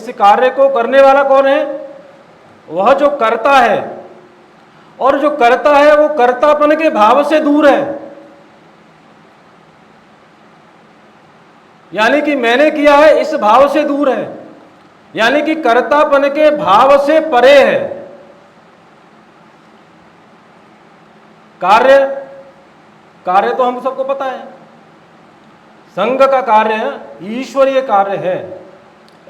इस कार्य को करने वाला कौन है? वह जो करता है, और जो करता है वो कर्तापन के भाव से दूर है। यानी कि मैंने किया है इस भाव से दूर है, यानी कि कर्तापन के भाव से परे है। कार्य कार्य तो हम सबको पता है, संघ का कार्य ईश्वरीय कार्य है,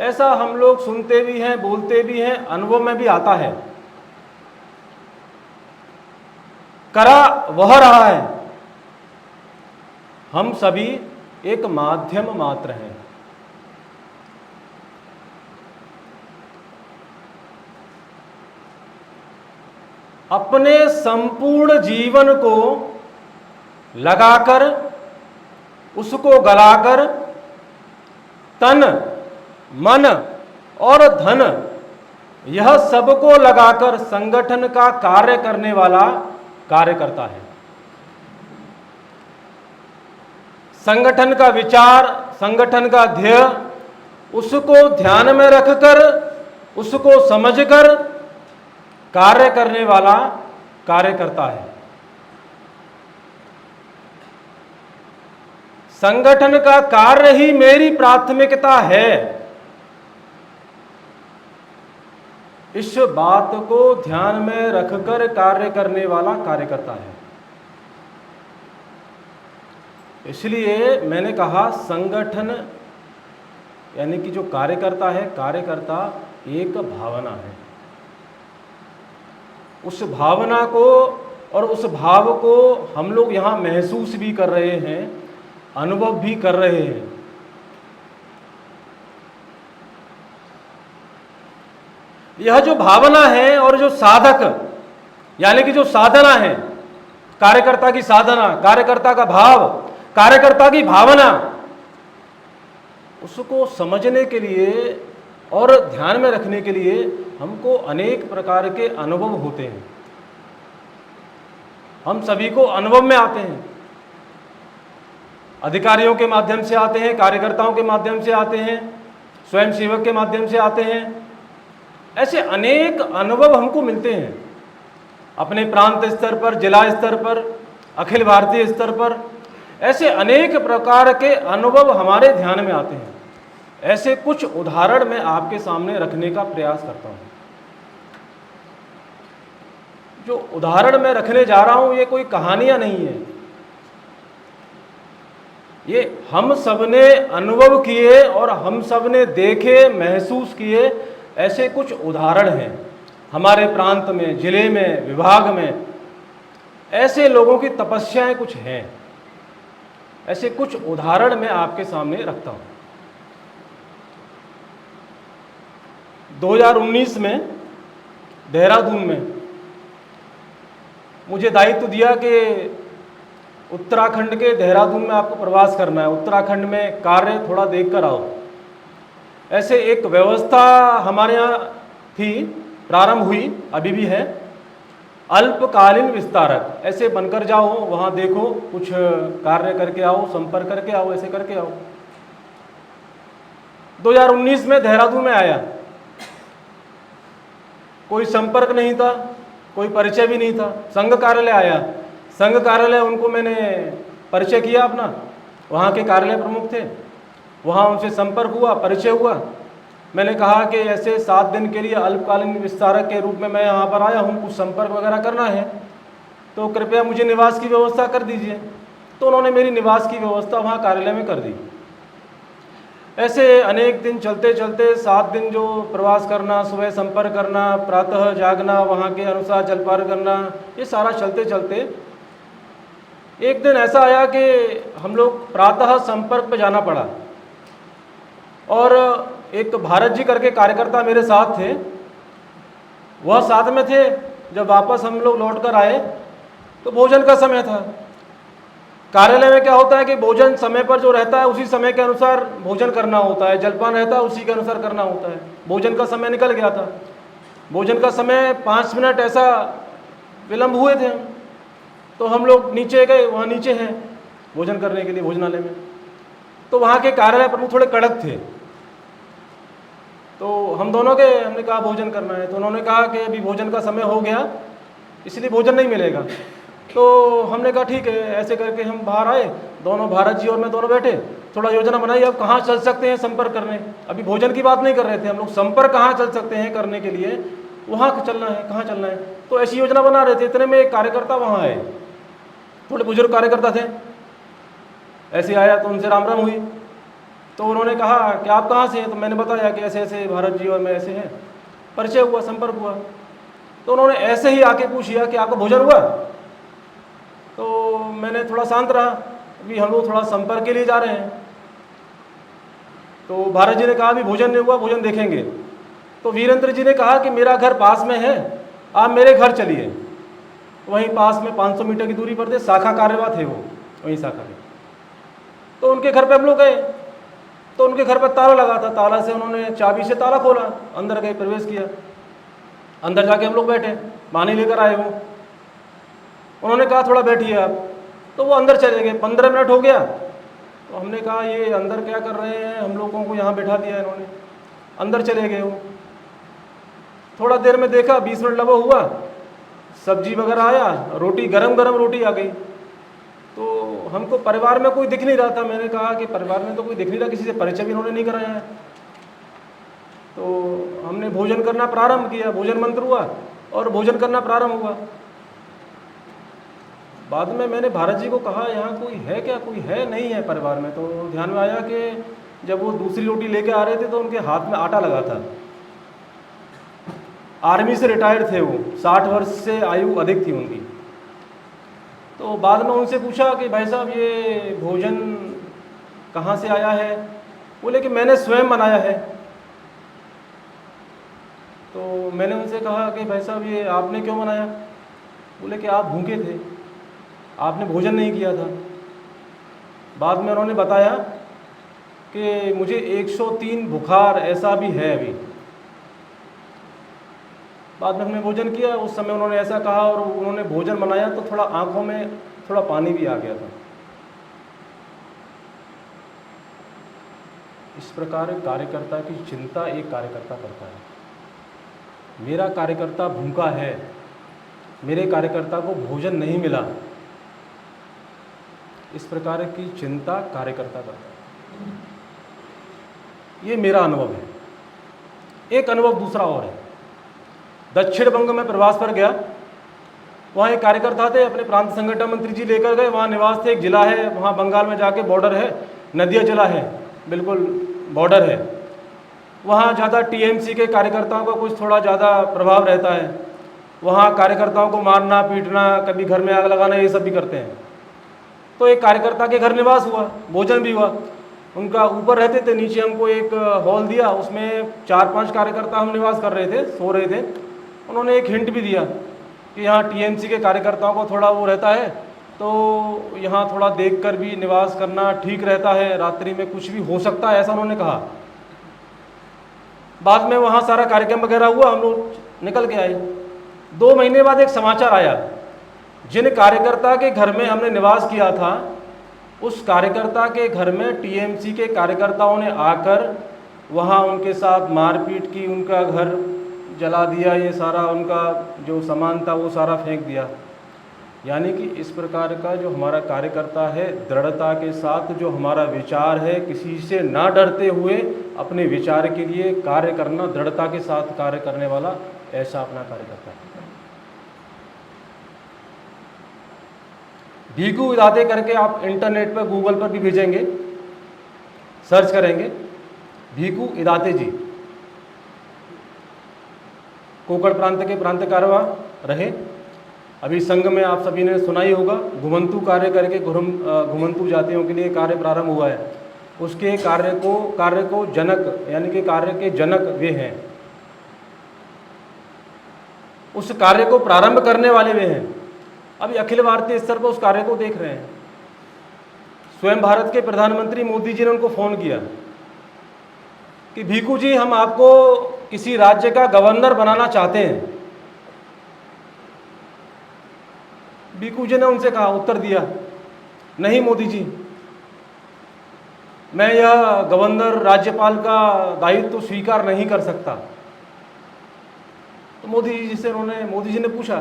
ऐसा हम लोग सुनते भी हैं, बोलते भी हैं, अनुभव में भी आता है। करा वह रहा है, हम सभी एक माध्यम मात्र हैं। अपने संपूर्ण जीवन को लगाकर, उसको गलाकर, तन मन और धन यह सबको लगाकर संगठन का कार्य करने वाला कार्य करता है। संगठन का विचार, संगठन का ध्येय, उसको ध्यान में रखकर, उसको समझकर कार्य करने वाला कार्य करता है। संगठन का कार्य ही मेरी प्राथमिकता है, इस बात को ध्यान में रखकर कार्य करने वाला कार्य करता है। इसलिए मैंने कहा संगठन यानी कि जो कार्य करता है, कार्यकर्ता एक भावना है। उस भावना को और उस भाव को हम लोग यहाँ महसूस भी कर रहे हैं, अनुभव भी कर रहे हैं। यह जो भावना है और जो साधक यानी कि जो साधना है, कार्यकर्ता की साधना, कार्यकर्ता का भाव, कार्यकर्ता की भावना, उसको समझने के लिए और ध्यान में रखने के लिए हमको अनेक प्रकार के अनुभव होते हैं। हम सभी को अनुभव में आते हैं, अधिकारियों के माध्यम से आते हैं, कार्यकर्ताओं के माध्यम से आते हैं, स्वयंसेवक के माध्यम से आते हैं। ऐसे अनेक अनुभव हमको मिलते हैं अपने प्रांत स्तर पर, जिला स्तर पर, अखिल भारतीय स्तर पर। ऐसे अनेक प्रकार के अनुभव हमारे ध्यान में आते हैं। ऐसे कुछ उदाहरण मैं आपके सामने रखने का प्रयास करता हूँ। जो उदाहरण मैं रखने जा रहा हूँ ये कोई कहानियाँ नहीं है, ये हम सबने अनुभव किए और हम सबने देखे, महसूस किए ऐसे कुछ उदाहरण हैं हमारे प्रांत में, जिले में, विभाग में। ऐसे लोगों की तपस्याएं कुछ हैं, ऐसे कुछ उदाहरण मैं आपके सामने रखता हूं। 2019 में देहरादून में मुझे दायित्व दिया कि उत्तराखंड के देहरादून में आपको प्रवास करना है, उत्तराखंड में कार्य थोड़ा देख कर आओ। ऐसे एक व्यवस्था हमारे यहाँ थी, प्रारंभ हुई, अभी भी है, अल्पकालीन विस्तारक। ऐसे बनकर जाओ, वहाँ देखो, कुछ कार्य करके आओ, संपर्क करके आओ, ऐसे करके आओ। 2019 में देहरादून में आया, कोई संपर्क नहीं था, कोई परिचय भी नहीं था। संघ कार्यालय आया, संघ कार्यालय उनको मैंने परिचय किया अपना, वहाँ के कार्यालय प्रमुख थे, वहाँ उनसे संपर्क हुआ, परिचय हुआ। मैंने कहा कि ऐसे 7 दिन के लिए अल्पकालीन विस्तारक के रूप में मैं यहाँ पर आया हूँ, कुछ संपर्क वगैरह करना है, तो कृपया मुझे निवास की व्यवस्था कर दीजिए। तो उन्होंने मेरी निवास की व्यवस्था वहाँ कार्यालय में कर दी। ऐसे अनेक दिन चलते चलते 7 दिन जो प्रवास करना, सुबह संपर्क करना, प्रातः जागना, वहाँ के अनुसार जलपान करना, ये सारा चलते चलते एक दिन ऐसा आया कि हम लोग प्रातः संपर्क पे जाना पड़ा। और एक भारत जी करके कार्यकर्ता मेरे साथ थे, वह साथ में थे। जब वापस हम लोग लौट कर आए तो भोजन का समय था। कार्यालय में क्या होता है कि भोजन समय पर जो रहता है उसी समय के अनुसार भोजन करना होता है, जलपान रहता है उसी के अनुसार करना होता है। भोजन का समय निकल गया था, भोजन का समय 5 मिनट ऐसा विलंब हुए थे। तो हम लोग नीचे गए, वहाँ नीचे हैं भोजन करने के लिए भोजनालय में। तो वहाँ के कार्यालय प्रमुख थोड़े कड़क थे, तो हम दोनों के हमने कहा भोजन करना है, तो उन्होंने कहा कि अभी भोजन का समय हो गया इसलिए भोजन नहीं मिलेगा। तो हमने कहा ठीक है, ऐसे करके हम बाहर आए, दोनों भारत जी और मैं दोनों बैठे, थोड़ा योजना बनाई अब कहाँ चल सकते हैं संपर्क करने। अभी भोजन की बात नहीं कर रहे थे हम लोग, संपर्क कहाँ चल सकते हैं करने के लिए, वहाँ चलना है, कहाँ चलना है। तो ऐसी योजना बना रहे थे, इतने में एक कार्यकर्ता वहाँ आए, थोड़े बुजुर्ग कार्यकर्ता थे, ऐसे आया तो उनसे राम राम हुई। तो उन्होंने कहा कि आप कहाँ से हैं, तो मैंने बताया कि ऐसे ऐसे भारत जी और मैं ऐसे हैं, परिचय हुआ, संपर्क हुआ। तो उन्होंने ऐसे ही आके पूछ लिया कि आपका भोजन हुआ। तो मैंने थोड़ा शांत रहा, अभी हम लोग थोड़ा संपर्क के लिए जा रहे हैं। तो भारत जी ने कहा अभी भोजन नहीं हुआ, भोजन देखेंगे। तो वीरेंद्र जी ने कहा कि मेरा घर पास में है, आप मेरे घर चलिए। वहीं पास में 500 मीटर की दूरी पर थे, शाखा कार्यवाह थे वो, वहीं शाखा के। तो उनके घर पे हम लोग गए, तो उनके घर पर ताला लगा था, ताला से उन्होंने चाबी से ताला खोला, अंदर गए, प्रवेश किया। अंदर जाके हम लोग बैठे, पानी लेकर आए वो, उन्होंने कहा थोड़ा बैठिए आप, तो वो अंदर चले गए। 15 मिनट हो गया, तो हमने कहा ये अंदर क्या कर रहे हैं, हम लोगों को यहाँ बैठा दिया इन्होंने। अंदर चले गए वो, थोड़ा देर में देखा 20 मिनट लगा हुआ, सब्जी वगैरह आया, रोटी गरम गरम रोटी आ गई। तो हमको परिवार में कोई दिख नहीं रहा था, मैंने कहा कि परिवार में तो कोई दिख नहीं रहा, किसी से परिचय भी इन्होंने नहीं कराया है। तो हमने भोजन करना प्रारंभ किया, भोजन मंत्र हुआ और भोजन करना प्रारंभ हुआ। बाद में मैंने भारत जी को कहा यहाँ कोई है क्या, कोई है नहीं है परिवार में। तो ध्यान में आया कि जब वो दूसरी रोटी लेके आ रहे थे तो उनके हाथ में आटा लगा था। आर्मी से रिटायर्ड थे वो, 60 वर्ष से आयु अधिक थी उनकी। तो बाद में उनसे पूछा कि भाई साहब ये भोजन कहाँ से आया है, बोले कि मैंने स्वयं बनाया है। तो मैंने उनसे कहा कि भाई साहब ये आपने क्यों बनाया, बोले कि आप भूखे थे, आपने भोजन नहीं किया था। बाद में उन्होंने बताया कि मुझे 103 बुखार ऐसा भी है अभी। बाद में हमने भोजन किया, उस समय उन्होंने ऐसा कहा और उन्होंने भोजन बनाया तो थोड़ा आंखों में थोड़ा पानी भी आ गया था। इस प्रकार कार्यकर्ता की चिंता एक कार्यकर्ता करता है। मेरा कार्यकर्ता भूखा है, मेरे कार्यकर्ता को भोजन नहीं मिला, इस प्रकार की चिंता कार्यकर्ता करता है। ये मेरा अनुभव है। एक अनुभव दूसरा और है, दक्षिण बंग में प्रवास पर गया, वहाँ एक कार्यकर्ता थे, अपने प्रांत संगठन मंत्री जी लेकर गए, वहाँ निवास थे, एक जिला है वहाँ बंगाल में जाके, बॉर्डर है, नदिया जिला है, बिल्कुल बॉर्डर है। वहाँ ज़्यादा टीएमसी के कार्यकर्ताओं का कुछ थोड़ा ज़्यादा प्रभाव रहता है। वहाँ कार्यकर्ताओं को मारना पीटना, कभी घर में आग लगाना, ये सब भी करते हैं। तो एक कार्यकर्ता के घर निवास हुआ, भोजन भी हुआ। उनका ऊपर रहते थे, नीचे हमको एक हॉल दिया, उसमें 4-5 कार्यकर्ता हम निवास कर रहे थे, सो रहे थे। उन्होंने एक हिंट भी दिया कि यहाँ टीएमसी के कार्यकर्ताओं को थोड़ा वो रहता है, तो यहाँ थोड़ा देखकर भी निवास करना ठीक रहता है, रात्रि में कुछ भी हो सकता है, ऐसा उन्होंने कहा। बाद में वहाँ सारा कार्यक्रम वगैरह हुआ, हम लोग निकल के आए। 2 महीने बाद एक समाचार आया, जिन कार्यकर्ता के घर में हमने निवास किया था, उस कार्यकर्ता के घर में टीएमसी के कार्यकर्ताओं ने आकर वहाँ उनके साथ मारपीट की, उनका घर जला दिया, ये सारा उनका जो सामान था वो सारा फेंक दिया। यानी कि इस प्रकार का जो हमारा कार्यकर्ता है, दृढ़ता के साथ जो हमारा विचार है, किसी से ना डरते हुए अपने विचार के लिए कार्य करना, दृढ़ता के साथ कार्य करने वाला, ऐसा अपना कार्यकर्ता है। भीखू इदाते करके आप इंटरनेट पर, गूगल पर भी भेजेंगे, सर्च करेंगे भीखू इदाते जी, कोकण प्रांत के प्रांत कार्यवाह रहे। अभी संघ में आप सभी ने सुना ही होगा, घुमंतु कार्य करके घुमंतु जातियों के लिए कार्य प्रारंभ हुआ है। उसके कार्य को जनक, यानी कि कार्य के जनक वे हैं, उस कार्य को प्रारंभ करने वाले वे हैं। अभी अखिल भारतीय स्तर पर उस कार्य को देख रहे हैं। स्वयं भारत के प्रधानमंत्री मोदी जी ने उनको फ़ोन किया कि भीखू जी, हम आपको किसी राज्य का गवर्नर बनाना चाहते हैं। भीखू जी ने उनसे कहा, उत्तर दिया, नहीं मोदी जी, मैं यह गवर्नर राज्यपाल का दायित्व तो स्वीकार नहीं कर सकता। तो मोदी जी ने पूछा,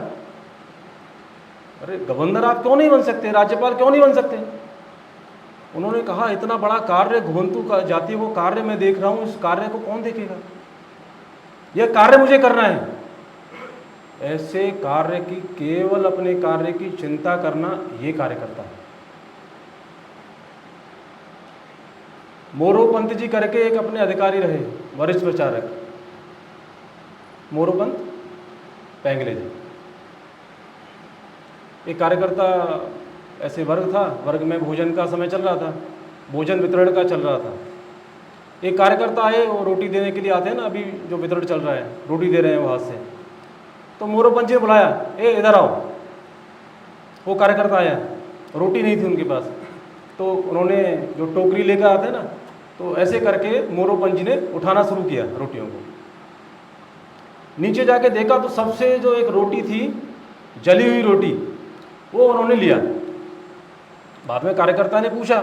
अरे गवर्नर आप क्यों नहीं बन सकते, राज्यपाल क्यों नहीं बन सकते? उन्होंने कहा, इतना बड़ा कार्य घुमंतु का जाति वो कार्य मैं देख रहा हूँ, इस कार्य को कौन देखेगा? यह कार्य मुझे करना है। ऐसे कार्य की, केवल अपने कार्य की चिंता करना, ये कार्य करता है। मोरोपंत जी करके एक अपने अधिकारी रहे, वरिष्ठ प्रचारक, मोरोपंत पेंगले जी। एक कार्यकर्ता, ऐसे वर्ग था, वर्ग में भोजन का समय चल रहा था, भोजन वितरण का चल रहा था। एक कार्यकर्ता आए, वो रोटी देने के लिए आते हैं ना, अभी जो वितरण चल रहा है, रोटी दे रहे हैं वहाँ से। तो मोरोपंत जी ने बुलाया, ए इधर आओ। वो कार्यकर्ता आया, रोटी नहीं थी उनके पास, तो उन्होंने जो टोकरी लेकर आते हैं ना, तो ऐसे करके मोरोपंत जी ने उठाना शुरू किया रोटियों को। नीचे जाके देखा तो सबसे जो एक रोटी थी, जली हुई रोटी, वो उन्होंने लिया। बाद में कार्यकर्ता ने पूछा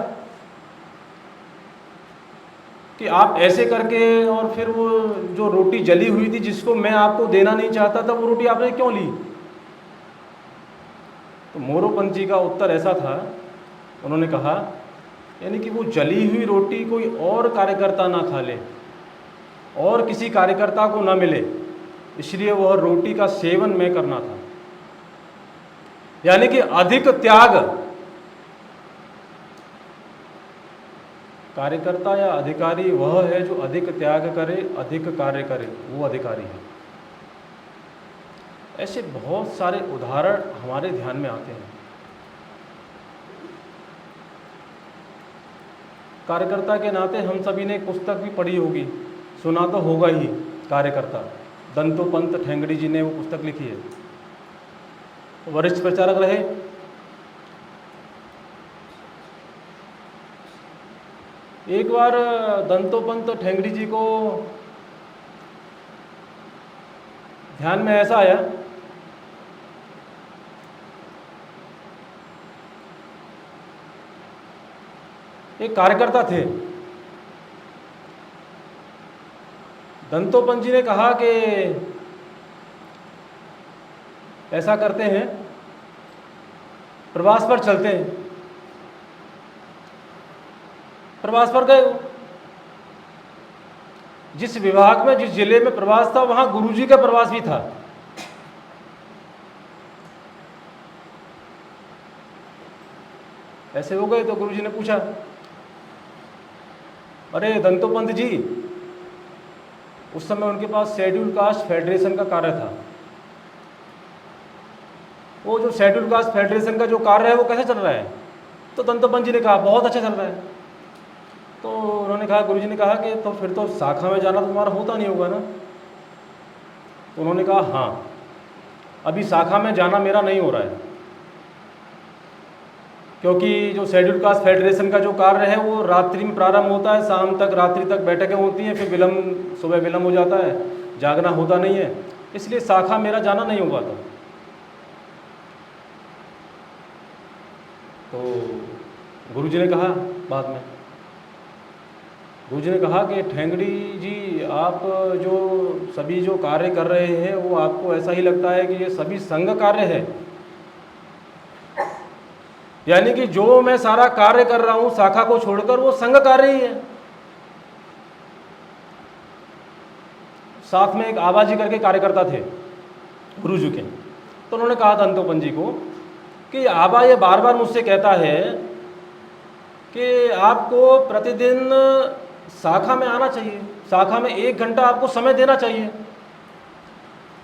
कि आप ऐसे करके, और फिर वो जो रोटी जली हुई थी जिसको मैं आपको देना नहीं चाहता था, वो रोटी आपने क्यों ली? तो मोरोपंत जी का उत्तर ऐसा था, उन्होंने कहा, यानी कि वो जली हुई रोटी कोई और कार्यकर्ता ना खा ले, और किसी कार्यकर्ता को ना मिले, इसलिए वह रोटी का सेवन मैं करना था। यानी कि अधिक त्याग, कार्यकर्ता या अधिकारी वह है जो अधिक त्याग करे, अधिक कार्य करे, वो अधिकारी है। ऐसे बहुत सारे उदाहरण हमारे ध्यान में आते हैं। कार्यकर्ता के नाते हम सभी ने एक पुस्तक भी पढ़ी होगी, सुना तो होगा ही, कार्यकर्ता, दंतोपंत ठेंगड़ी जी ने वो पुस्तक लिखी है। वरिष्ठ प्रचारक रहे। एक बार दंतोपंत ठेंगड़ी जी को ध्यान में ऐसा आया, एक कार्यकर्ता थे, दंतोपंत जी ने कहा कि ऐसा करते हैं, प्रवास पर चलते हैं। प्रवास पर गए। जिस विभाग में, जिस जिले में प्रवास था, वहां गुरुजी का प्रवास भी था। ऐसे हो गए तो गुरुजी ने पूछा, अरे दंतोपंत जी, उस समय उनके पास शेड्यूल कास्ट फेडरेशन का कार्य था। वो जो शेड्यूल कास्ट फेडरेशन का जो कार्य है वो कैसे चल रहा है? तो दंतोपंत जी ने कहा, बहुत अच्छा चल रहा है। तो उन्होंने कहा, गुरुजी ने कहा कि तो फिर तो शाखा में जाना तुम्हारा होता नहीं होगा ना? तो उन्होंने कहा, हाँ, अभी शाखा में जाना मेरा नहीं हो रहा है, क्योंकि जो शेड्यूल कास्ट फेडरेशन का जो कार्य है वो रात्रि में प्रारंभ होता है, शाम तक, रात्रि तक बैठकें होती हैं, फिर विलम्ब, सुबह विलम्ब हो जाता है, जागना होता नहीं है, इसलिए शाखा मेरा जाना नहीं होगा। तो गुरुजी ने कहा, बाद में गुरुजी ने कहा कि ठेंगड़ी जी, आप जो सभी जो कार्य कर रहे हैं वो आपको ऐसा ही लगता है कि ये सभी संघ कार्य है, यानी कि जो मैं सारा कार्य कर रहा हूं शाखा को छोड़कर, वो संघ कार्य ही है। साथ में एक आबाजी करके कार्यकर्ता थे गुरुजी के। तो उन्होंने कहा दंतोपंत जी को कि आबा ये बार बार मुझसे कहता है कि आपको प्रतिदिन शाखा में आना चाहिए, शाखा में 1 घंटा आपको समय देना चाहिए,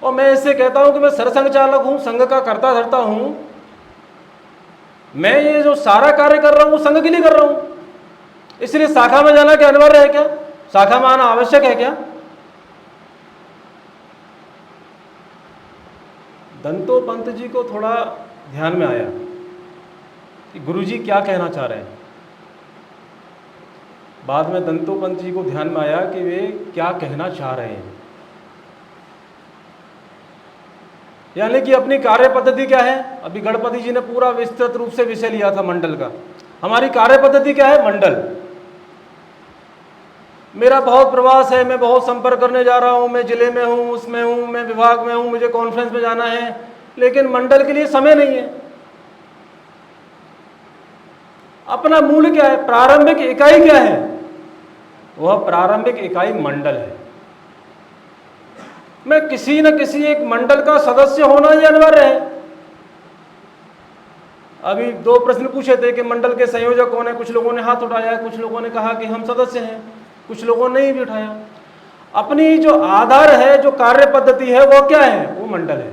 और मैं इससे कहता हूं कि मैं सरसंघ चालक हूं, संघ का कर्ता धर्ता हूं, मैं ये जो सारा कार्य कर रहा हूं संघ के लिए कर रहा हूं, इसलिए शाखा में जाना क्या अनिवार्य है क्या? शाखा में आना आवश्यक है क्या? दंतोपंत जी को थोड़ा ध्यान में आया कि गुरुजी क्या कहना चाह रहे हैं। बाद में दंतोपंत जी को ध्यान में आया कि वे क्या कहना चाह रहे हैं, यानी कि अपनी कार्य पद्धति क्या है। अभी गणपति जी ने पूरा विस्तृत रूप से विषय लिया था मंडल का। हमारी कार्य पद्धति क्या है? मंडल। मेरा बहुत प्रवास है, मैं बहुत संपर्क करने जा रहा हूँ, मैं जिले में हूँ, उसमें हूँ, मैं विभाग में हूँ, मुझे कॉन्फ्रेंस में जाना है, लेकिन मंडल के लिए समय नहीं है। अपना मूल क्या है, प्रारंभिक इकाई क्या है? वह प्रारंभिक इकाई मंडल है। मैं किसी न किसी एक मंडल का सदस्य होना ही अनिवार्य है। अभी 2 प्रश्न पूछे थे कि मंडल के संयोजक कौन है, कुछ लोगों ने हाथ उठाया, कुछ लोगों ने कहा कि हम सदस्य हैं, कुछ लोगों ने नहीं भी उठाया। अपनी जो आधार है, जो कार्य पद्धति है, वो क्या है? वो मंडल है।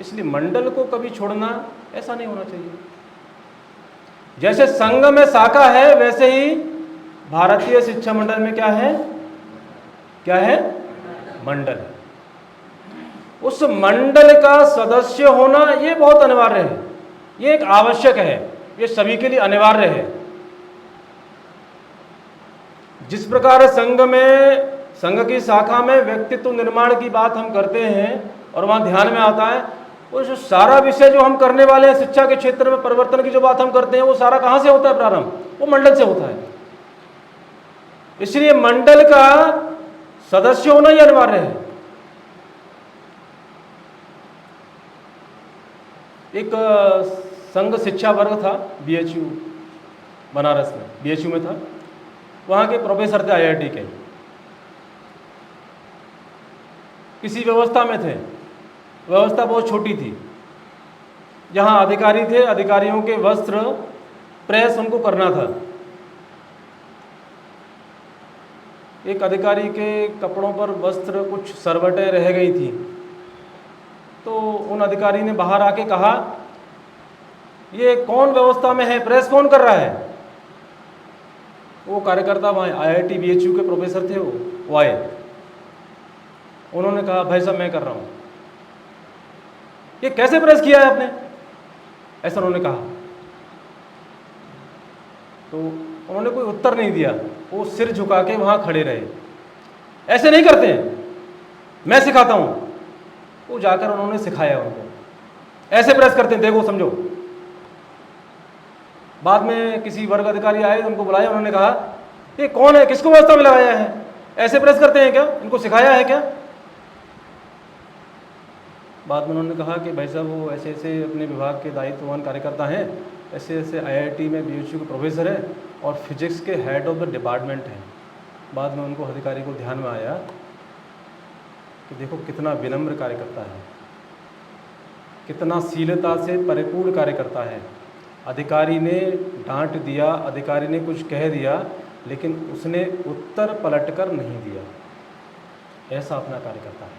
इसलिए मंडल को कभी छोड़ना ऐसा नहीं होना चाहिए। जैसे संघ में शाखा है, वैसे ही भारतीय शिक्षा मंडल में क्या है? क्या है? मंडल है। उस मंडल का सदस्य होना ये बहुत अनिवार्य है, ये एक आवश्यक है, ये सभी के लिए अनिवार्य है। जिस प्रकार संघ में, संघ की शाखा में व्यक्तित्व निर्माण की बात हम करते हैं और वहाँ ध्यान में आता है, वो जो सारा विषय जो हम करने वाले हैं शिक्षा के क्षेत्र में परिवर्तन की जो बात हम करते हैं, वो सारा कहाँ से होता है? प्रारंभ वो मंडल से होता है। इसलिए मंडल का सदस्य होना ही अनिवार्य है। एक संघ शिक्षा वर्ग था BHU बनारस में, BHU में था, वहाँ के प्रोफेसर थे IIT के, किसी व्यवस्था में थे, व्यवस्था बहुत छोटी थी, जहाँ अधिकारी थे, अधिकारियों के वस्त्र प्रेस उनको करना था। एक अधिकारी के कपड़ों पर वस्त्र कुछ सरवटें रह गई थी, तो उन अधिकारी ने बाहर आके कहा, ये कौन व्यवस्था में है, प्रेस कौन कर रहा है? वो कार्यकर्ता वहाँ IIT BHU के प्रोफेसर थे, वो आए, उन्होंने कहा भाई साहब मैं कर रहा हूँ। ये कैसे प्रेस किया है आपने? ऐसा उन्होंने कहा। तो उन्होंने कोई उत्तर नहीं दिया, वो सिर झुका के वहाँ खड़े रहे। ऐसे नहीं करते हैं, मैं सिखाता हूँ। वो जाकर उन्होंने सिखाया उनको, ऐसे प्रेस करते हैं, देखो समझो। बाद में किसी वर्ग अधिकारी आए, उनको बुलाया, उन्होंने कहा ये कौन है, किसको व्यवस्था में लगाया है, ऐसे प्रेस करते हैं क्या, इनको सिखाया है क्या? बाद में उन्होंने कहा कि भाई साहब वो ऐसे ऐसे अपने विभाग के दायित्ववान कार्यकर्ता हैं, ऐसे ऐसे IIT में BHU के प्रोफेसर हैं और फिजिक्स के हेड ऑफ द डिपार्टमेंट हैं। बाद में उनको अधिकारी को ध्यान में आया कि देखो कितना विनम्र कार्यकर्ता है, कितना शीलता से परिपूर्ण कार्यकर्ता है। अधिकारी ने डांट दिया, अधिकारी ने कुछ कह दिया, लेकिन उसने उत्तर पलटकर नहीं दिया। ऐसा अपना कार्यकर्ता है।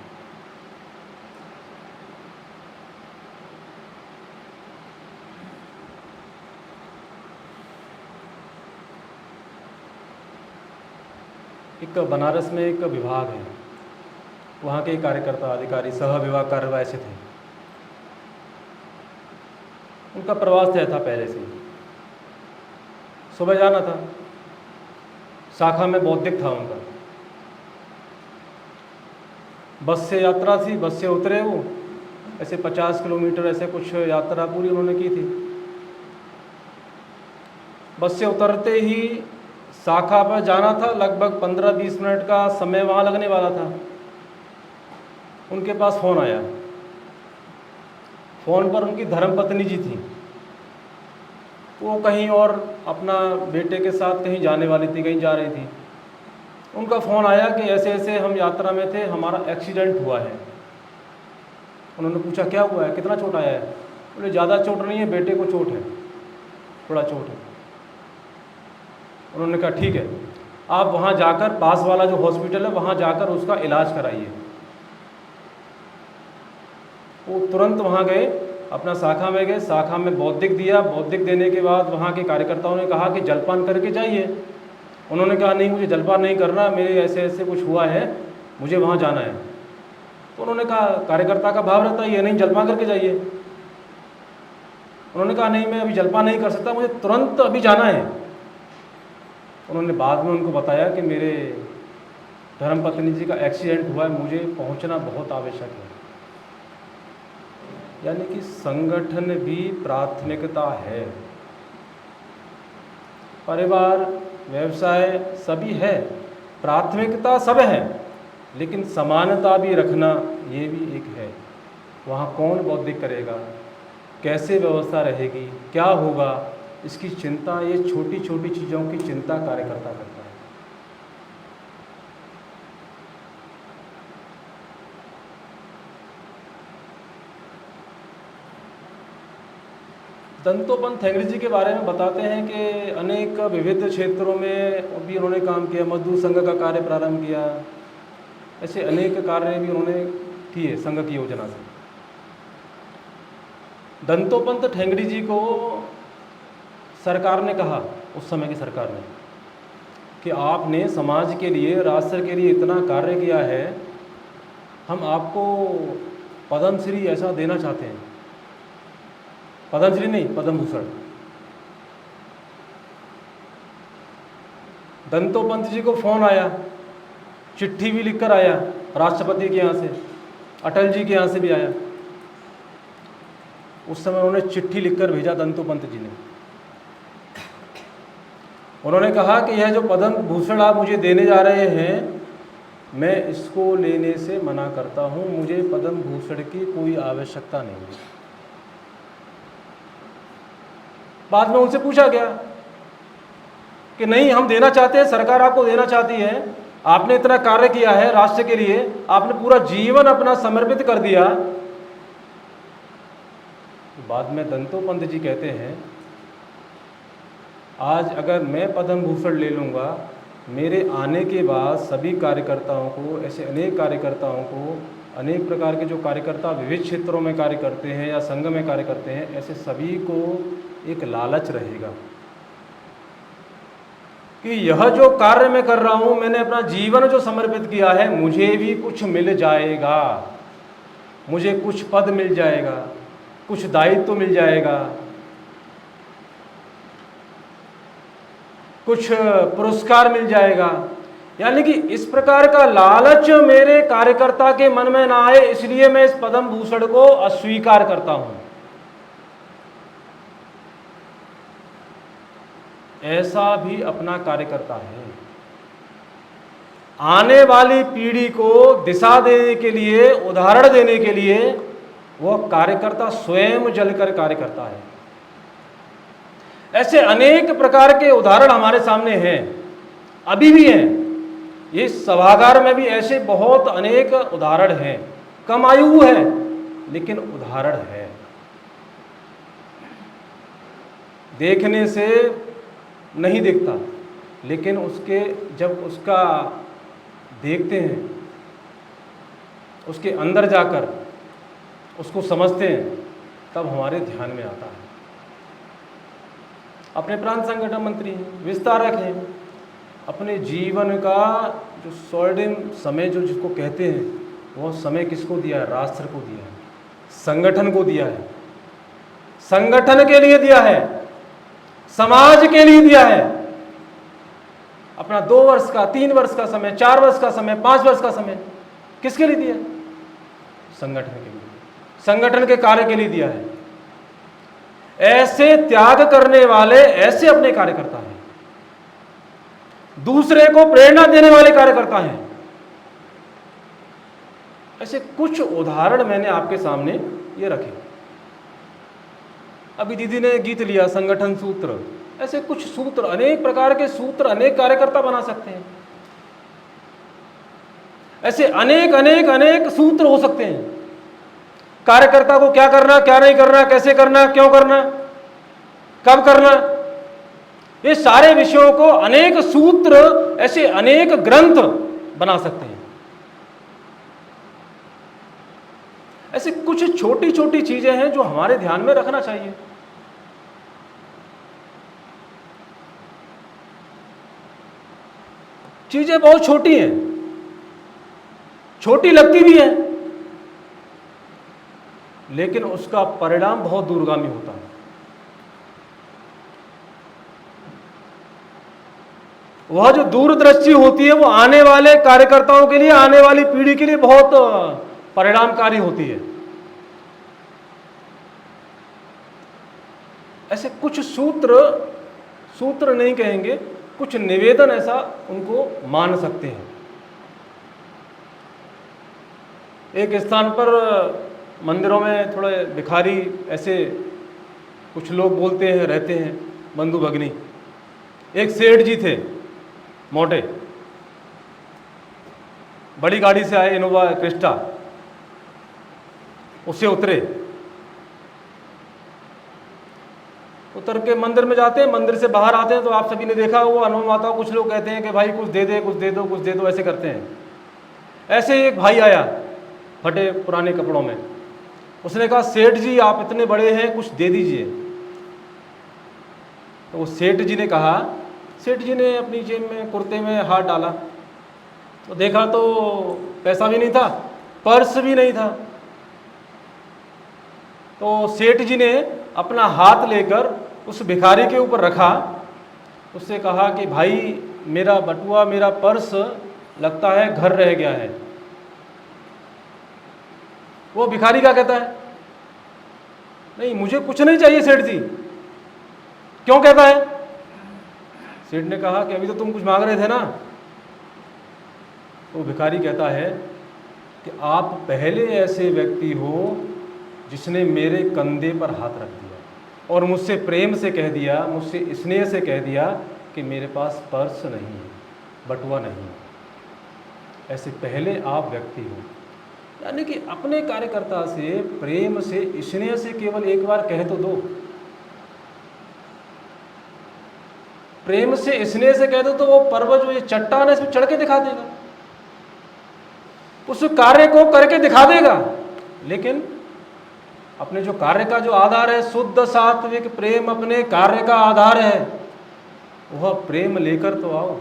एक बनारस में एक विभाग है, वहाँ के कार्यकर्ता अधिकारी सह विभाग कार्यवाही से थे। उनका प्रवास तय था पहले से, सुबह जाना था, शाखा में बौद्धिक था उनका। बस से यात्रा थी, बस से उतरे वो, ऐसे 50 किलोमीटर ऐसे कुछ यात्रा पूरी उन्होंने की थी। बस से उतरते ही शाखा पर जाना था, लगभग 15-20 मिनट का समय वहाँ लगने वाला था। उनके पास फ़ोन आया, फ़ोन पर उनकी धर्मपत्नी जी थी, वो कहीं और अपना बेटे के साथ कहीं जाने वाली थी, कहीं जा रही थी। उनका फ़ोन आया कि ऐसे ऐसे हम यात्रा में थे, हमारा एक्सीडेंट हुआ है। उन्होंने पूछा क्या हुआ है, कितना चोट आया है? बोले ज़्यादा चोट नहीं है, बेटे को चोट है, थोड़ा चोट है। उन्होंने कहा ठीक है, आप वहाँ जाकर पास वाला जो हॉस्पिटल है वहाँ जाकर उसका इलाज कराइए। वो तुरंत वहाँ गए, अपना शाखा में गए, शाखा में बौद्धिक दिया। बौद्धिक देने के बाद वहाँ के कार्यकर्ताओं ने कहा कि जलपान करके जाइए। उन्होंने कहा नहीं, मुझे जलपान नहीं करना, मेरे ऐसे ऐसे कुछ हुआ है, मुझे वहाँ जाना है। तो उन्होंने कहा, कार्यकर्ता का भाव रहता है ये, नहीं जलपान करके जाइए। उन्होंने कहा नहीं, मैं अभी जलपान नहीं कर सकता, मुझे तुरंत अभी जाना है। उन्होंने बाद में उनको बताया कि मेरे धर्मपत्नी जी का एक्सीडेंट हुआ है, मुझे पहुँचना बहुत आवश्यक है। यानी कि संगठन भी प्राथमिकता है, परिवार, व्यवसाय सभी है, प्राथमिकता सब है, लेकिन समानता भी रखना ये भी एक है। वहाँ कौन बौद्धिक करेगा, कैसे व्यवस्था रहेगी, क्या होगा, इसकी चिंता, ये छोटी छोटी चीज़ों की चिंता कार्यकर्ता करता है। दंतोपंत ठेंगड़ी जी के बारे में बताते हैं कि अनेक विविध क्षेत्रों में भी उन्होंने काम किया, मजदूर संघ का कार्य प्रारंभ किया, ऐसे अनेक कार्य भी उन्होंने किए संघ की योजना से। दंतोपंत ठेंगड़ी जी को सरकार ने कहा, उस समय की सरकार ने, कि आपने समाज के लिए, राष्ट्र के लिए इतना कार्य किया है, हम आपको पद्मश्री ऐसा देना चाहते हैं। पद्मश्री नहीं, पद्म भूषण। दंतोपंत जी को फोन आया, चिट्ठी भी लिखकर आया, राष्ट्रपति के यहाँ से, अटल जी के यहाँ से भी आया। उस समय उन्होंने चिट्ठी लिखकर भेजा दंतोपंत जी ने। उन्होंने कहा कि यह जो पद्म भूषण आप मुझे देने जा रहे हैं, मैं इसको लेने से मना करता हूँ, मुझे पद्म भूषण की कोई आवश्यकता नहीं है। बाद में उनसे पूछा गया कि नहीं, हम देना चाहते हैं, सरकार आपको देना चाहती है, आपने इतना कार्य किया है राष्ट्र के लिए, आपने पूरा जीवन अपना समर्पित कर दिया। बाद में दंतोपंत जी कहते हैं, आज अगर मैं पद्म भूषण ले लूँगा, मेरे आने के बाद सभी कार्यकर्ताओं को, ऐसे अनेक कार्यकर्ताओं को, अनेक प्रकार के जो कार्यकर्ता विविध क्षेत्रों में कार्य करते हैं या संघ में कार्य करते हैं, ऐसे सभी को एक लालच रहेगा कि यह जो कार्य मैं कर रहा हूँ, मैंने अपना जीवन जो समर्पित किया है, मुझे भी कुछ मिल जाएगा, मुझे कुछ पद मिल जाएगा, कुछ दायित्व मिल जाएगा, कुछ पुरस्कार मिल जाएगा। यानी कि इस प्रकार का लालच मेरे कार्यकर्ता के मन में ना आए, इसलिए मैं इस पद्म भूषण को अस्वीकार करता हूं। ऐसा भी अपना कार्यकर्ता है। आने वाली पीढ़ी को दिशा देने के लिए, उदाहरण देने के लिए वह कार्यकर्ता स्वयं जलकर कार्य करता है। ऐसे अनेक प्रकार के उदाहरण हमारे सामने हैं, अभी भी हैं। ये सभागार में भी ऐसे बहुत अनेक उदाहरण हैं। कम आयु है, लेकिन उदाहरण है। देखने से नहीं दिखता, लेकिन उसके जब उसका देखते हैं, उसके अंदर जाकर उसको समझते हैं, तब हमारे ध्यान में आता है। अपने प्रांत संगठन मंत्री हैं, विस्तारक हैं, अपने जीवन का जो स्वर्णिम समय जो जिसको कहते हैं, वो समय किसको दिया है? राष्ट्र को दिया है, संगठन को दिया है, संगठन के लिए दिया है, समाज के लिए दिया है। अपना 2 वर्ष का, 3 वर्ष का समय, 4 वर्ष का समय, 5 वर्ष का समय किसके लिए दिया? संगठन के लिए, संगठन के कार्य के लिए दिया है। ऐसे त्याग करने वाले ऐसे अपने कार्यकर्ता हैं, दूसरे को प्रेरणा देने वाले कार्यकर्ता हैं। ऐसे कुछ उदाहरण मैंने आपके सामने ये रखे। अभी दीदी ने गीत लिया संगठन सूत्र, ऐसे कुछ सूत्र, अनेक प्रकार के सूत्र अनेक कार्यकर्ता बना सकते हैं। ऐसे अनेक अनेक अनेक सूत्र हो सकते हैं। कार्यकर्ता को क्या करना, क्या नहीं करना, कैसे करना, क्यों करना, कब करना, ये सारे विषयों को अनेक सूत्र, ऐसे अनेक ग्रंथ बना सकते हैं। ऐसे कुछ छोटी छोटी चीजें हैं जो हमारे ध्यान में रखना चाहिए। चीजें बहुत छोटी हैं, छोटी लगती भी है, लेकिन उसका परिणाम बहुत दूरगामी होता है। वह जो दूरदृष्टि होती है, वो आने वाले कार्यकर्ताओं के लिए, आने वाली पीढ़ी के लिए बहुत परिणामकारी होती है। ऐसे कुछ सूत्र, सूत्र नहीं कहेंगे, कुछ निवेदन ऐसा उनको मान सकते हैं। एक स्थान पर मंदिरों में थोड़े भिखारी ऐसे कुछ लोग बोलते हैं, रहते हैं, बंधु भगनी। एक सेठ जी थे, मोटे, बड़ी गाड़ी से आए, इनोवा क्रिस्टा, उससे उतरे, उतर के मंदिर में जाते हैं, मंदिर से बाहर आते हैं तो आप सभी ने देखा, वो अनुमान माता, कुछ लोग कहते हैं कि भाई कुछ दे दे, कुछ दे दो, कुछ दे दो, ऐसे करते हैं। ऐसे ही एक भाई आया फटे पुराने कपड़ों में, उसने कहा सेठ जी आप इतने बड़े हैं, कुछ दे दीजिए। तो वो सेठ जी ने कहा, सेठ जी ने अपनी जेब में कुर्ते में हाथ डाला तो देखा तो पैसा भी नहीं था, पर्स भी नहीं था। तो सेठ जी ने अपना हाथ लेकर उस भिखारी के ऊपर रखा, उससे कहा कि भाई मेरा बटुआ, मेरा पर्स लगता है घर रह गया है। वो भिखारी क्या कहता है, नहीं मुझे कुछ नहीं चाहिए सेठ जी। क्यों कहता है? सेठ ने कहा कि अभी तो तुम कुछ मांग रहे थे ना। तो भिखारी कहता है कि आप पहले ऐसे व्यक्ति हो जिसने मेरे कंधे पर हाथ रख दिया और मुझसे प्रेम से कह दिया, मुझसे स्नेह से कह दिया कि मेरे पास पर्स नहीं है, बटुआ नहीं है। ऐसे पहले आप व्यक्ति हो। यानी कि अपने कार्यकर्ता से प्रेम से स्नेह से केवल एक बार कह तो दो, प्रेम से स्नेह से कह दो तो वो पर्वत जो ये चट्टान है इसमें चढ़ के दिखा देगा, उस कार्य को करके दिखा देगा। लेकिन अपने जो कार्य का जो आधार है, शुद्ध सात्विक प्रेम अपने कार्य का आधार है, वह प्रेम लेकर तो आओ।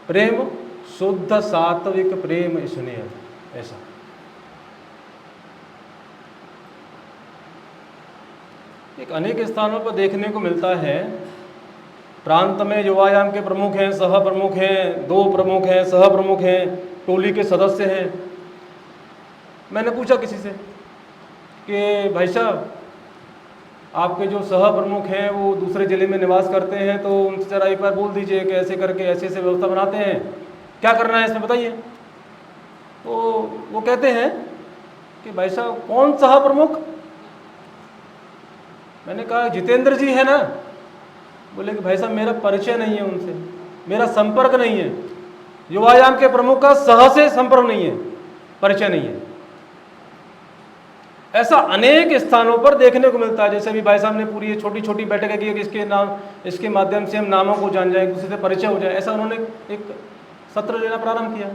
प्रेम शुद्ध सात्विक प्रेम स्नेह, ऐसा। एक अनेक स्थानों पर देखने को मिलता है, प्रांत में युवायाम के प्रमुख हैं, सह प्रमुख हैं, 2 प्रमुख हैं, सह प्रमुख हैं, टोली के सदस्य हैं। मैंने पूछा किसी से कि भाई साहब आपके जो सह प्रमुख हैं वो दूसरे ज़िले में निवास करते हैं, तो उनसे ज़रा एक बार बोल दीजिए कि ऐसे करके ऐसे ऐसे व्यवस्था बनाते हैं, क्या करना है इसमें बताइए। तो वो कहते हैं कि भाई साहब कौन सह प्रमुख? मैंने कहा जितेंद्र जी है ना। बोले कि भाई साहब मेरा परिचय नहीं है उनसे, मेरा संपर्क नहीं है, युवायाम के प्रमुख का सह से संपर्क नहीं है, परिचय नहीं है। ऐसा अनेक स्थानों पर देखने को मिलता है। जैसे भी भाई साहब ने पूरी ये छोटी छोटी बैठकें की कि इसके नाम, इसके माध्यम से हम नामों को जान जाए, एक दूसरे से परिचय हो जाए, ऐसा उन्होंने एक सत्र लेना प्रारंभ किया।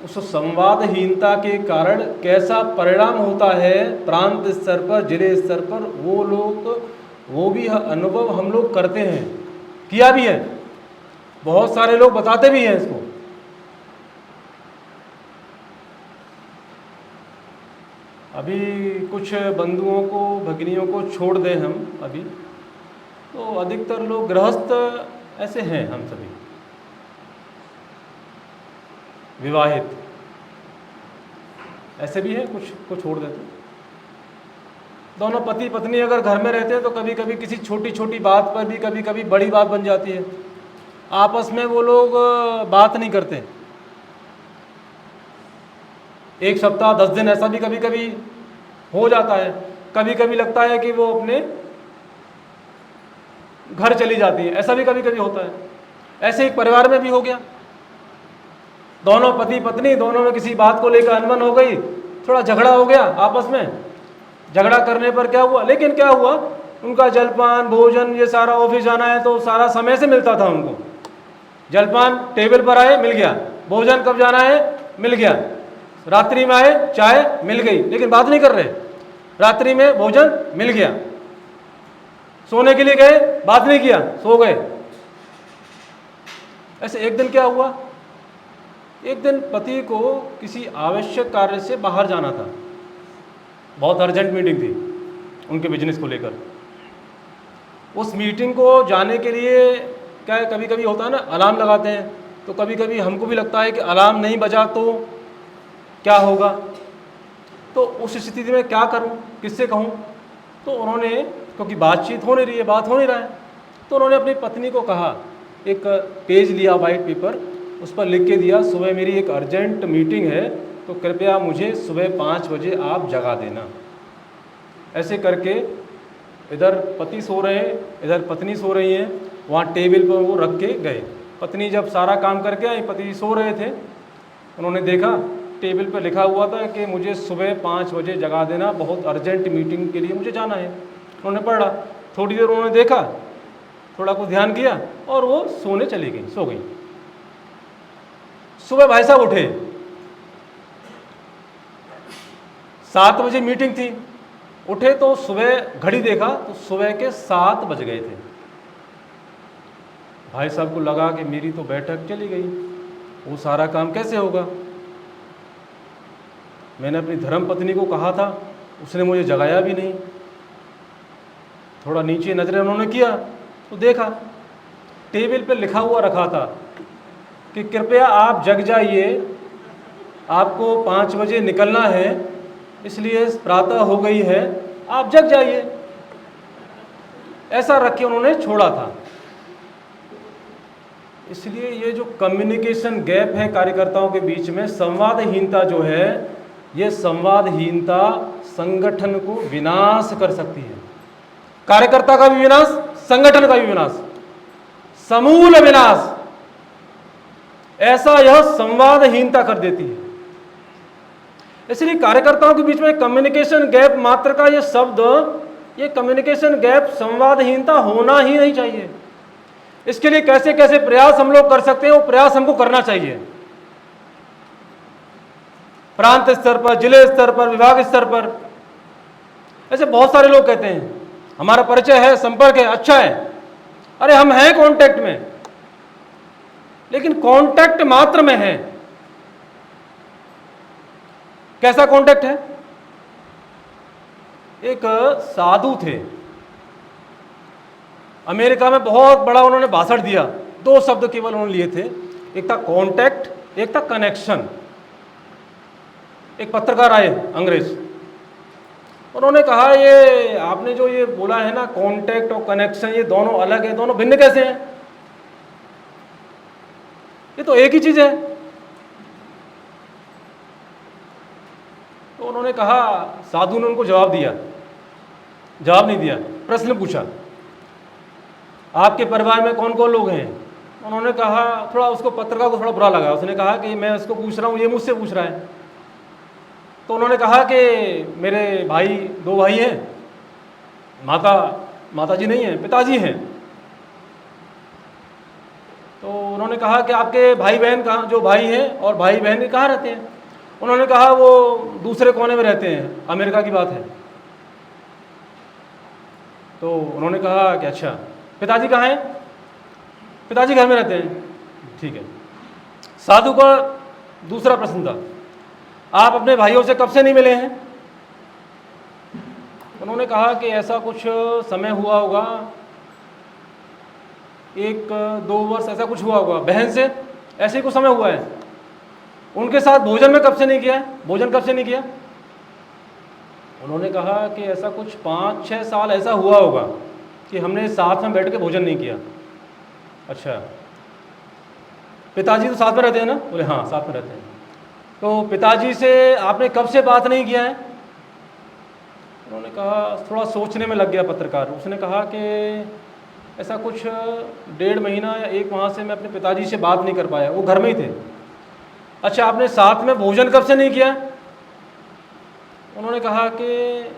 उस संवादहीनता के कारण कैसा परिणाम होता है प्रांत स्तर पर, जिले स्तर पर, वो लोग, वो भी अनुभव हम लोग करते हैं, किया भी है, बहुत सारे लोग बताते भी हैं इसको। अभी कुछ बंधुओं को, भगिनियों को छोड़ दें हम अभी, तो अधिकतर लोग गृहस्थ ऐसे हैं, हम सभी विवाहित ऐसे भी हैं, कुछ को छोड़ देते हैं। दोनों पति पत्नी अगर घर में रहते हैं तो कभी कभी किसी छोटी छोटी बात पर भी कभी कभी बड़ी बात बन जाती है, आपस में वो लोग बात नहीं करते। एक सप्ताह 10 दिन ऐसा भी कभी कभी हो जाता है। कभी कभी लगता है कि वो अपने घर चली जाती है, ऐसा भी कभी कभी होता है। ऐसे एक परिवार में भी हो गया, दोनों पति पत्नी, दोनों में किसी बात को लेकर अनबन हो गई, थोड़ा झगड़ा हो गया आपस में। झगड़ा करने पर क्या हुआ, लेकिन क्या हुआ, उनका जलपान भोजन ये सारा, ऑफिस जाना है तो सारा समय से मिलता था उनको। जलपान टेबल पर आए मिल गया, भोजन कब जाना है मिल गया, रात्रि में आए चाय मिल गई, लेकिन बात नहीं कर रहे। रात्रि में भोजन मिल गया, सोने के लिए गए, बात नहीं किया, सो गए। ऐसे एक दिन क्या हुआ, एक दिन पति को किसी आवश्यक कार्य से बाहर जाना था, बहुत अर्जेंट मीटिंग थी उनके बिजनेस को लेकर। उस मीटिंग को जाने के लिए क्या है, कभी कभी होता है ना, अलार्म लगाते हैं, तो कभी कभी हमको भी लगता है कि अलार्म नहीं बजा तो क्या होगा, तो उस स्थिति में क्या करूं, किससे कहूं। तो उन्होंने क्योंकि बातचीत हो नहीं रही है, बात हो नहीं रहा है। तो उन्होंने अपनी पत्नी को कहा, एक पेज लिया वाइट पेपर, उस पर लिख के दिया, सुबह मेरी एक अर्जेंट मीटिंग है तो कृपया मुझे सुबह 5 बजे आप जगा देना। ऐसे करके इधर पति सो रहे हैं, इधर पत्नी सो रही है, वहाँ टेबल पर वो रख के गए। पत्नी जब सारा काम करके आई, पति सो रहे थे, उन्होंने देखा टेबल पर लिखा हुआ था कि मुझे सुबह 5 बजे जगा देना, बहुत अर्जेंट मीटिंग के लिए मुझे जाना है। उन्होंने पढ़ा, थोड़ी देर उन्होंने देखा, थोड़ा कुछ ध्यान किया और वो सोने चली गई, सो गई। सुबह भाई साहब उठे, 7 बजे मीटिंग थी, उठे तो सुबह घड़ी देखा तो सुबह के 7 बज गए थे। भाई साहब को लगा कि मेरी तो बैठक चली गई, वो सारा काम कैसे होगा। मैंने अपनी धर्म पत्नी को कहा था, उसने मुझे जगाया भी नहीं। थोड़ा नीचे नजरें उन्होंने किया तो देखा टेबल पे लिखा हुआ रखा था कि कृपया आप जग जाइए, आपको 5 बजे निकलना है, इसलिए प्रातः हो गई है, आप जग जाइए। ऐसा रख के उन्होंने छोड़ा था। इसलिए ये जो कम्युनिकेशन गैप है कार्यकर्ताओं के बीच में, संवादहीनता जो है, ये संवादहीनता संगठन को विनाश कर सकती है। कार्यकर्ता का भी विनाश, संगठन का भी विनाश, समूल विनाश ऐसा यह संवादहीनता कर देती है। इसलिए कार्यकर्ताओं के बीच में कम्युनिकेशन गैप मात्र का ये शब्द, ये कम्युनिकेशन गैप, संवादहीनता होना ही नहीं चाहिए। इसके लिए कैसे कैसे प्रयास हम लोग कर सकते हैं, वो प्रयास हमको करना चाहिए। प्रांत स्तर पर, जिले स्तर पर, विभाग स्तर पर। ऐसे बहुत सारे लोग कहते हैं हमारा परिचय है, संपर्क है, अच्छा है। अरे हम हैं कांटेक्ट में, लेकिन कांटेक्ट मात्र में है। कैसा कांटेक्ट है? एक साधु थे, अमेरिका में बहुत बड़ा उन्होंने भाषण दिया। 2 शब्द केवल उन्होंने लिए थे, एक था कांटेक्ट, एक था कनेक्शन। एक पत्रकार आए अंग्रेज, उन्होंने कहा ये आपने जो ये बोला है ना, कांटेक्ट और कनेक्शन, ये दोनों अलग है, दोनों भिन्न कैसे हैं? ये तो एक ही चीज है। तो उन्होंने कहा, साधु ने उनको जवाब दिया, जवाब नहीं दिया, प्रश्न पूछा, आपके परिवार में कौन कौन लोग हैं? उन्होंने कहा, थोड़ा उसको, पत्रकार को थोड़ा बुरा लगा। उसने कहा कि मैं उसको पूछ रहा हूँ, ये मुझसे पूछ रहा है। तो उन्होंने कहा कि मेरे भाई, 2 भाई हैं, माताजी नहीं हैं, पिताजी हैं। तो उन्होंने कहा कि आपके भाई बहन कहाँ, जो भाई हैं और भाई बहन कहाँ रहते हैं? उन्होंने कहा वो दूसरे कोने में रहते हैं, अमेरिका की बात है। तो उन्होंने कहा कि अच्छा, पिताजी कहाँ हैं? पिताजी घर में रहते हैं। ठीक है। साधु का दूसरा प्रश्न था, आप अपने भाइयों से कब से नहीं मिले हैं? उन्होंने कहा कि ऐसा कुछ समय हुआ होगा, 1-2 वर्ष ऐसा कुछ हुआ होगा। बहन से ऐसे ही कुछ समय हुआ है। उनके साथ भोजन में कब से नहीं किया है? भोजन कब से नहीं किया? उन्होंने कहा कि ऐसा कुछ 5-6 साल ऐसा हुआ होगा कि हमने साथ में बैठ के भोजन नहीं किया। अच्छा, पिताजी तो साथ में रहते हैं ना? बोले हाँ, साथ में रहते हैं। तो पिताजी से आपने कब से बात नहीं किया है? उन्होंने कहा, थोड़ा सोचने में लग गया पत्रकार। उसने कहा कि ऐसा कुछ 1.5 महीना या 1 माह से मैं अपने पिताजी से बात नहीं कर पाया, वो घर में ही थे। अच्छा, आपने साथ में भोजन कब से नहीं किया? उन्होंने कहा कि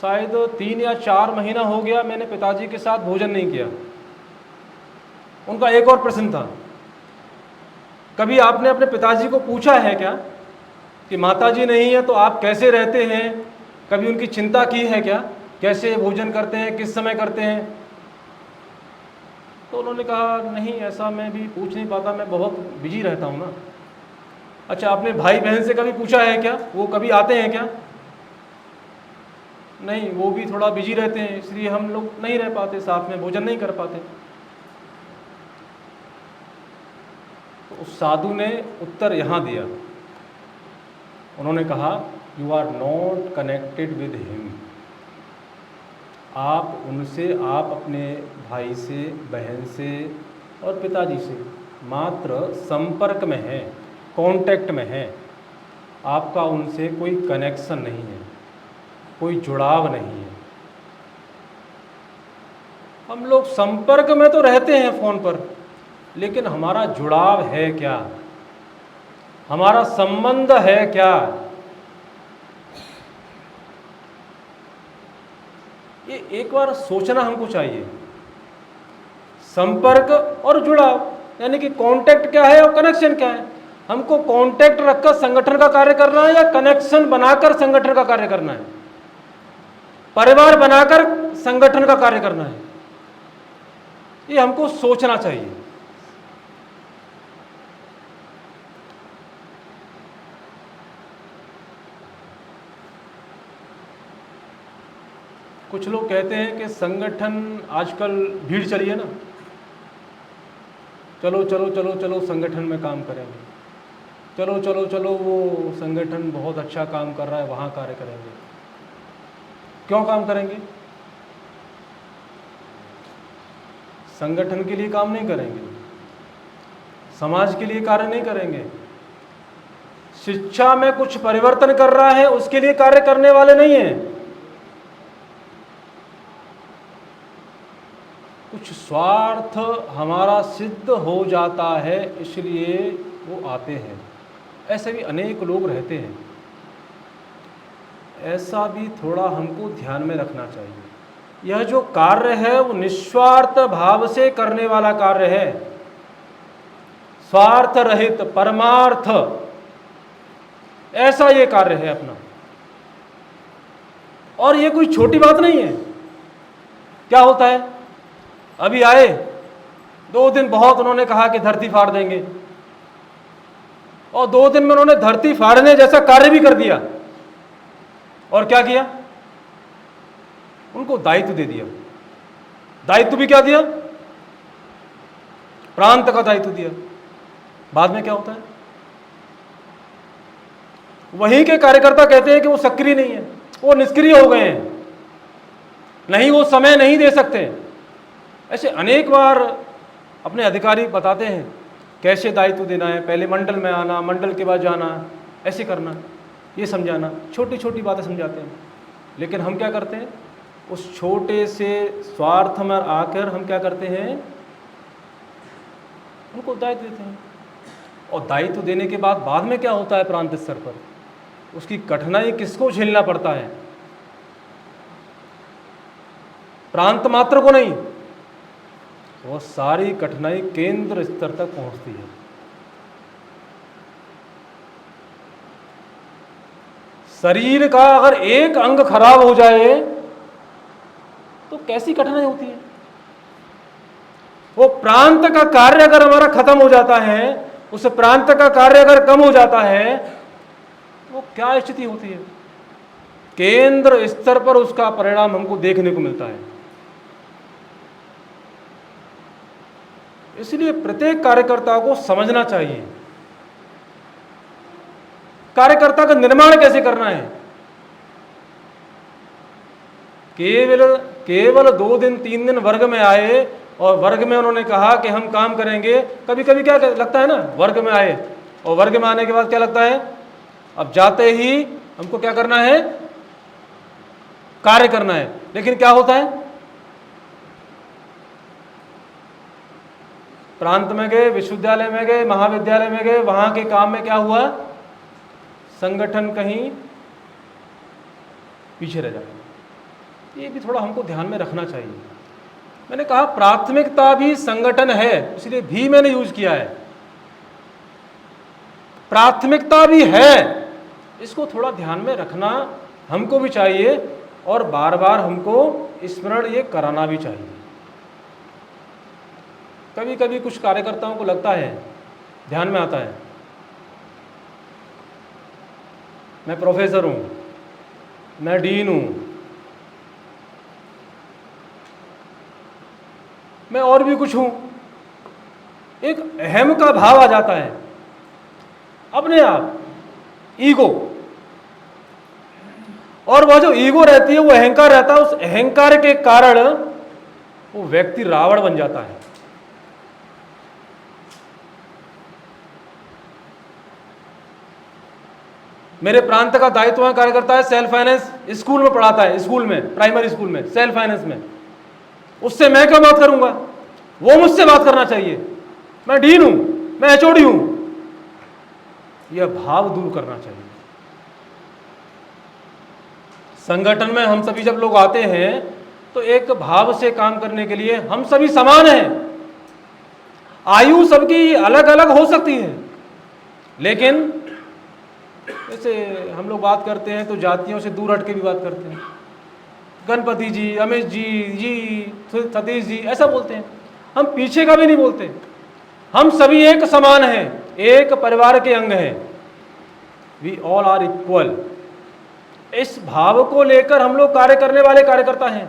शायद 3 या 4 महीना हो गया मैंने पिताजी के साथ भोजन नहीं किया। उनका एक और प्रश्न था, कभी आपने अपने पिताजी को पूछा है क्या कि माताजी नहीं है तो आप कैसे रहते हैं? कभी उनकी चिंता की है क्या? कैसे भोजन करते हैं, किस समय करते हैं? तो उन्होंने कहा, नहीं, ऐसा मैं भी पूछ नहीं पाता, मैं बहुत बिजी रहता हूँ ना। अच्छा, आपने भाई बहन से कभी पूछा है क्या, वो कभी आते हैं क्या? नहीं, वो भी थोड़ा बिजी रहते हैं, इसलिए हम लोग नहीं रह पाते, साथ में भोजन नहीं कर पाते। तो उस साधु ने उत्तर यहाँ दिया, उन्होंने कहा, you are not connected with him. आप उनसे, आप अपने भाई से, बहन से और पिताजी से मात्र संपर्क में हैं, कांटेक्ट में हैं। आपका उनसे कोई कनेक्शन नहीं है, कोई जुड़ाव नहीं है। हम लोग संपर्क में तो रहते हैं फ़ोन पर, लेकिन हमारा जुड़ाव है क्या, हमारा संबंध है क्या? ये एक बार सोचना हमको चाहिए। संपर्क और जुड़ाव यानी कि कांटेक्ट क्या है और कनेक्शन क्या है। हमको कांटेक्ट रखकर संगठन का कार्य करना है या कनेक्शन बनाकर संगठन का कार्य करना है, परिवार बनाकर संगठन का कार्य करना है? ये हमको सोचना चाहिए। कुछ लोग कहते हैं कि संगठन, आजकल भीड़ चली है ना, चलो चलो चलो चलो संगठन में काम करेंगे, चलो चलो चलो वो संगठन बहुत अच्छा काम कर रहा है, वहाँ कार्य करेंगे। क्यों काम करेंगे? संगठन के लिए काम नहीं करेंगे, समाज के लिए कार्य नहीं करेंगे, शिक्षा में कुछ परिवर्तन कर रहा है उसके लिए कार्य करने वाले नहीं हैं। कुछ स्वार्थ हमारा सिद्ध हो जाता है इसलिए वो आते हैं। ऐसे भी अनेक लोग रहते हैं। ऐसा भी थोड़ा हमको ध्यान में रखना चाहिए। यह जो कार्य है वो निस्वार्थ भाव से करने वाला कार्य है, स्वार्थ रहित, परमार्थ, ऐसा ये कार्य है अपना। और ये कोई छोटी बात नहीं है। क्या होता है, अभी आए 2 दिन बहुत उन्होंने कहा कि धरती फाड़ देंगे, और 2 दिन में उन्होंने धरती फाड़ने जैसा कार्य भी कर दिया। और क्या किया? उनको दायित्व दे दिया। दायित्व भी क्या दिया? प्रांत का दायित्व दिया। बाद में क्या होता है? वहीं के कार्यकर्ता कहते हैं कि वो सक्रिय नहीं है, वो निष्क्रिय हो गए हैं, नहीं वो समय नहीं दे सकते। ऐसे अनेक बार अपने अधिकारी बताते हैं कैसे दायित्व देना है, पहले मंडल में आना, मंडल के बाद जाना, ऐसे करना, ये समझाना, छोटी छोटी बातें समझाते हैं। लेकिन हम क्या करते हैं? उस छोटे से स्वार्थ में आकर हम क्या करते हैं? उनको दायित्व देते हैं। और दायित्व देने के बाद में क्या होता है? प्रांत स्तर पर उसकी कठिनाई किसको झेलना पड़ता है? प्रांत मात्र को नहीं, वो सारी कठिनाई केंद्र स्तर तक पहुंचती है। शरीर का अगर एक अंग खराब हो जाए तो कैसी कठिनाई होती है। वो प्रांत का कार्य अगर हमारा खत्म हो जाता है, उस प्रांत का कार्य अगर कम हो जाता है, वो क्या स्थिति होती है? केंद्र स्तर पर उसका परिणाम हमको देखने को मिलता है। इसलिए प्रत्येक कार्यकर्ता को समझना चाहिए कार्यकर्ता का निर्माण कैसे करना है। केवल 2 दिन 3 दिन वर्ग में आए और वर्ग में उन्होंने कहा कि हम काम करेंगे। कभी कभी क्या लगता है ना, वर्ग में आए और वर्ग में आने के बाद क्या लगता है, अब जाते ही हमको क्या करना है? कार्य करना है। लेकिन क्या होता है? प्रांत में गए, विश्वविद्यालय में गए, महाविद्यालय में गए, वहां के काम में क्या हुआ? संगठन कहीं पीछे रह जाए। ये भी थोड़ा हमको ध्यान में रखना चाहिए। मैंने कहा प्राथमिकता भी संगठन है, इसलिए भी मैंने यूज किया है। प्राथमिकता भी है, इसको थोड़ा ध्यान में रखना हमको भी चाहिए और बार बार हमको स्मरण ये कराना भी चाहिए। कभी कभी कुछ कार्यकर्ताओं को लगता है, ध्यान में आता है, मैं प्रोफेसर हूं, मैं डीन हूं, मैं और भी कुछ हूं। एक अहम का भाव आ जाता है अपने आप, ईगो। और वह जो ईगो रहती है, वो अहंकार रहता है, उस अहंकार के कारण वो व्यक्ति रावण बन जाता है। मेरे प्रांत का दायित्व कार्य करता है सेल्फ फाइनेंस, स्कूल में पढ़ाता है, स्कूल में, प्राइमरी स्कूल में सेल्फ फाइनेंस में। उससे मैं क्यों बात करूंगा? वो मुझसे बात करना चाहिए। मैं डीन हूं, मैं एचओडी हूं। यह भाव दूर करना चाहिए। संगठन में हम सभी जब लोग आते हैं तो एक भाव से काम करने के लिए, हम सभी समान हैं। आयु सबकी अलग अलग हो सकती है, लेकिन जैसे हम लोग बात करते हैं तो जातियों से दूर हट के भी बात करते हैं। गणपति जी, अमित जी, सतीश जी, ऐसा बोलते हैं। हम पीछे का भी नहीं बोलते। हम सभी एक समान हैं, एक परिवार के अंग हैं। We all are equal. इस भाव को लेकर हम लोग कार्य करने वाले कार्यकर्ता हैं।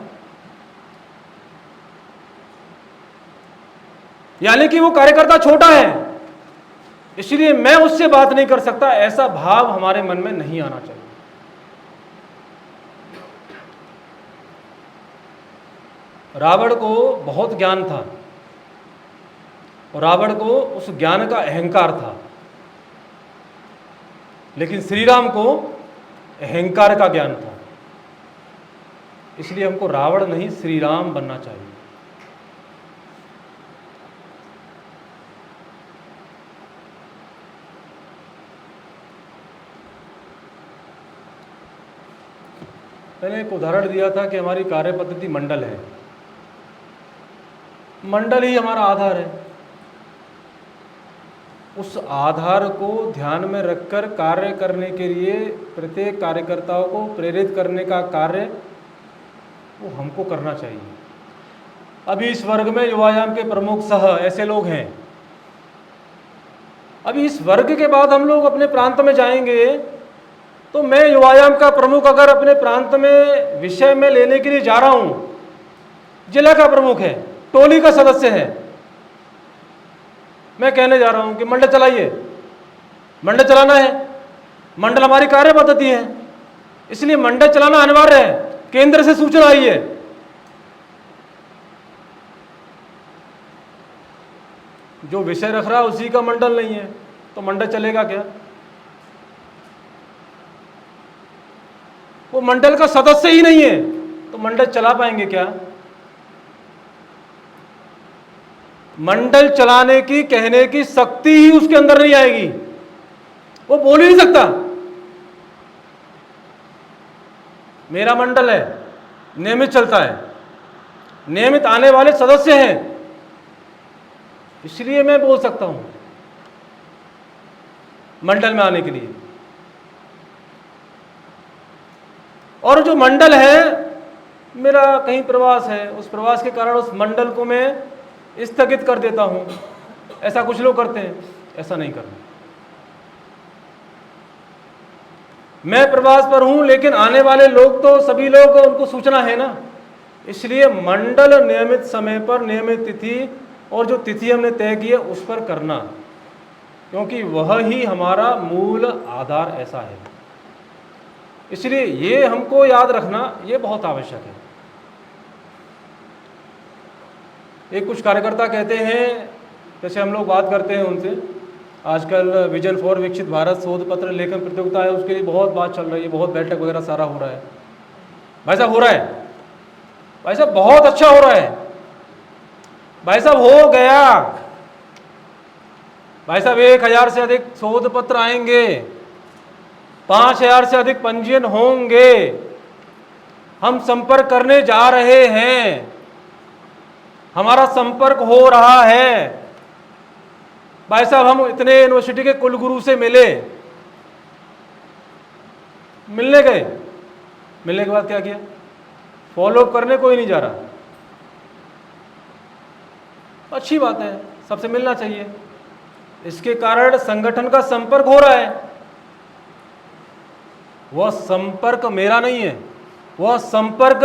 यानी कि वो कार्यकर्ता छोटा है, इसलिए मैं उससे बात नहीं कर सकता, ऐसा भाव हमारे मन में नहीं आना चाहिए। रावण को बहुत ज्ञान था और रावण को उस ज्ञान का अहंकार था, लेकिन श्री राम को अहंकार का ज्ञान था। इसलिए हमको रावण नहीं, श्री राम बनना चाहिए। मैंने एक उदाहरण दिया था कि हमारी कार्य पद्धति मंडल है। मंडल ही हमारा आधार है। उस आधार को ध्यान में रखकर कार्य करने के लिए प्रत्येक कार्यकर्ताओं को प्रेरित करने का कार्य वो हमको करना चाहिए। अभी इस वर्ग में युवायाम के प्रमुख सह ऐसे लोग हैं। अभी इस वर्ग के बाद हम लोग अपने प्रांत में जाएंगे तो मैं युवायाम का प्रमुख अगर अपने प्रांत में विषय में लेने के लिए जा रहा हूं, जिला का प्रमुख है, टोली का सदस्य है, मैं कहने जा रहा हूं कि मंडल चलाइए, मंडल चलाना है, मंडल हमारी कार्य पद्धति है, इसलिए मंडल चलाना अनिवार्य है, केंद्र से सूचना आई है। जो विषय रख रहा है उसी का मंडल नहीं है तो मंडल चलेगा क्या? वो मंडल का सदस्य ही नहीं है तो मंडल चला पाएंगे क्या? मंडल चलाने की, कहने की शक्ति ही उसके अंदर नहीं आएगी, वो बोल ही नहीं सकता। मेरा मंडल है, नियमित चलता है, नियमित आने वाले सदस्य हैं, इसलिए मैं बोल सकता हूं मंडल में आने के लिए। और जो मंडल है, मेरा कहीं प्रवास है, उस प्रवास के कारण उस मंडल को मैं स्थगित कर देता हूं। ऐसा कुछ लोग करते हैं, ऐसा नहीं करना। मैं प्रवास पर हूं लेकिन आने वाले लोग तो सभी लोग, उनको सूचना है ना, इसलिए मंडल नियमित समय पर, नियमित तिथि और जो तिथि हमने तय की है उस पर करना, क्योंकि वह ही हमारा मूल आधार ऐसा है। इसलिए ये हमको याद रखना ये बहुत आवश्यक है। एक कुछ कार्यकर्ता कहते हैं, जैसे हम लोग बात करते हैं उनसे, आजकल विजन फॉर विकसित भारत शोध पत्र लेखन प्रतियोगिता है, उसके लिए बहुत बात चल रही है, बहुत बैठक वगैरह सारा हो रहा है। भाई साहब हो रहा है, भाई साहब बहुत अच्छा हो रहा है, भाई साहब हो गया, भाई साहब 1000 से अधिक शोध पत्र आएंगे, 5000 से अधिक पंजीयन होंगे, हम संपर्क करने जा रहे हैं, हमारा संपर्क हो रहा है। भाई साहब हम इतने यूनिवर्सिटी के कुलगुरु से मिले, मिलने गए, मिलने के बाद क्या किया? फॉलो अप करने कोई नहीं जा रहा। अच्छी बात है, सबसे मिलना चाहिए, इसके कारण संगठन का संपर्क हो रहा है। वह संपर्क मेरा नहीं है, वह संपर्क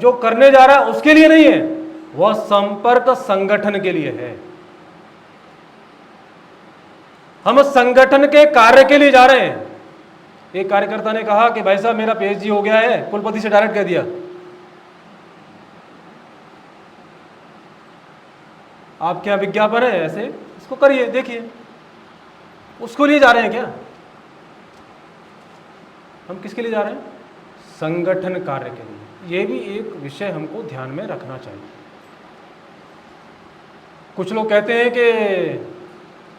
जो करने जा रहा है उसके लिए नहीं है, वह संपर्क संगठन के लिए है। हम संगठन के कार्य के लिए जा रहे हैं, एक कार्यकर्ता ने कहा कि भाई साहब मेरा पीएचडी हो गया है, कुलपति से डायरेक्ट कह दिया। आपके यहाँ विज्ञापन है ऐसे, इसको करिए, देखिए। उसको लिए जा रहे हैं क्या? हम किसके लिए जा रहे हैं? संगठन कार्य के लिए। ये भी एक विषय हमको ध्यान में रखना चाहिए। कुछ लोग कहते हैं कि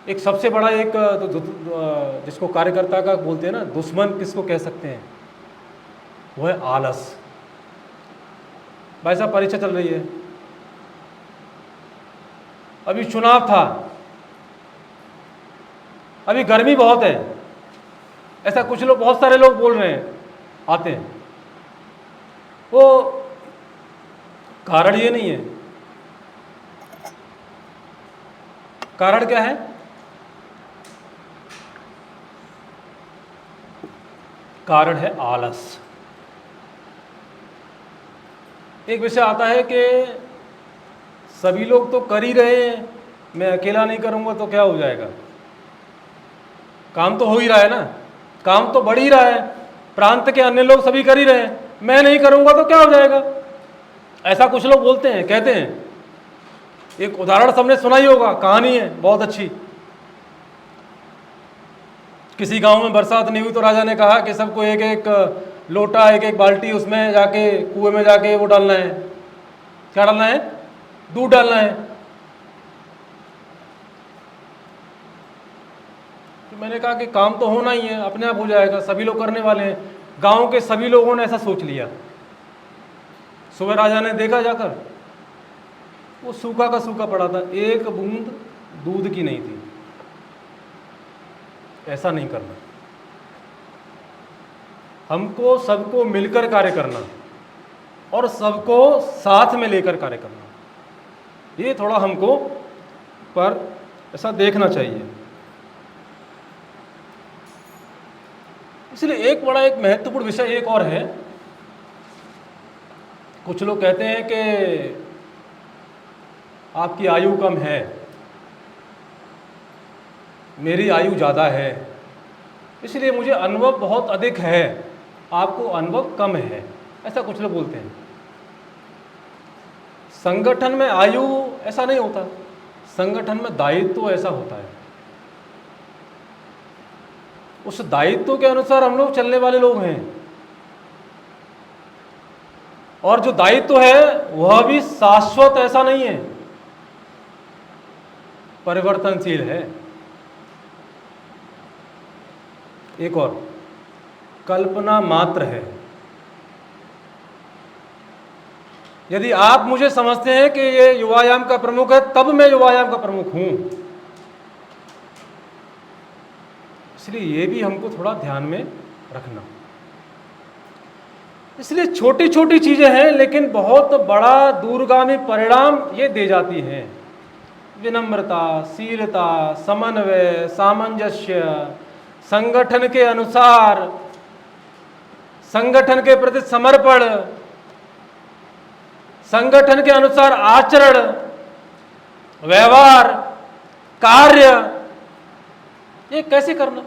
एक सबसे बड़ा एक जिसको कार्यकर्ता का बोलते हैं ना दुश्मन, किसको कह सकते हैं, वो है आलस। भाई साहब परीक्षा चल रही है, अभी चुनाव था, अभी गर्मी बहुत है, ऐसा कुछ लोग, बहुत सारे लोग बोल रहे हैं, आते हैं। वो कारण ये नहीं है। कारण क्या है? कारण है आलस। एक विषय आता है कि सभी लोग तो कर ही रहे हैं, मैं अकेला नहीं करूंगा तो क्या हो जाएगा? काम तो हो ही रहा है ना, काम तो बढ़ ही रहा है, प्रांत के अन्य लोग सभी कर ही रहे हैं, मैं नहीं करूंगा तो क्या हो जाएगा? ऐसा कुछ लोग बोलते हैं, कहते हैं। एक उदाहरण सबने सुना ही होगा, कहानी है बहुत अच्छी। किसी गांव में बरसात नहीं हुई तो राजा ने कहा कि सबको एक एक लोटा, एक एक बाल्टी, उसमें जाके कुएं में जाके वो डालना है। क्या डालना है? दूध डालना है। तो मैंने कहा कि काम तो होना ही है, अपने आप हो जाएगा, सभी लोग करने वाले हैं। गांव के सभी लोगों ने ऐसा सोच लिया। सुबह राजा ने देखा जाकर, वो सूखा का सूखा पड़ा था, एक बूंद दूध की नहीं थी। ऐसा नहीं करना, हमको सबको मिलकर कार्य करना और सबको साथ में लेकर कार्य करना, ये थोड़ा हमको पर ऐसा देखना चाहिए। इसलिए एक बड़ा एक महत्वपूर्ण विषय एक और है। कुछ लोग कहते हैं कि आपकी आयु कम है, मेरी आयु ज़्यादा है, इसलिए मुझे अनुभव बहुत अधिक है, आपको अनुभव कम है, ऐसा कुछ लोग बोलते हैं। संगठन में आयु ऐसा नहीं होता, संगठन में दायित्व ऐसा होता है। उस दायित्व के अनुसार हम लोग चलने वाले लोग हैं, और जो दायित्व है वह भी शाश्वत ऐसा नहीं है, परिवर्तनशील है। एक और कल्पना मात्र है। यदि आप मुझे समझते हैं कि ये युवायाम का प्रमुख है, तब मैं युवायाम का प्रमुख हूं। इसलिए ये भी हमको थोड़ा ध्यान में रखना। इसलिए छोटी छोटी चीजें हैं, लेकिन बहुत बड़ा दूरगामी परिणाम ये दे जाती हैं। विनम्रता, शीलता, समन्वय, सामंजस्य, संगठन के अनुसार, संगठन के प्रति समर्पण, संगठन के अनुसार आचरण, व्यवहार, कार्य, ये कैसे करना?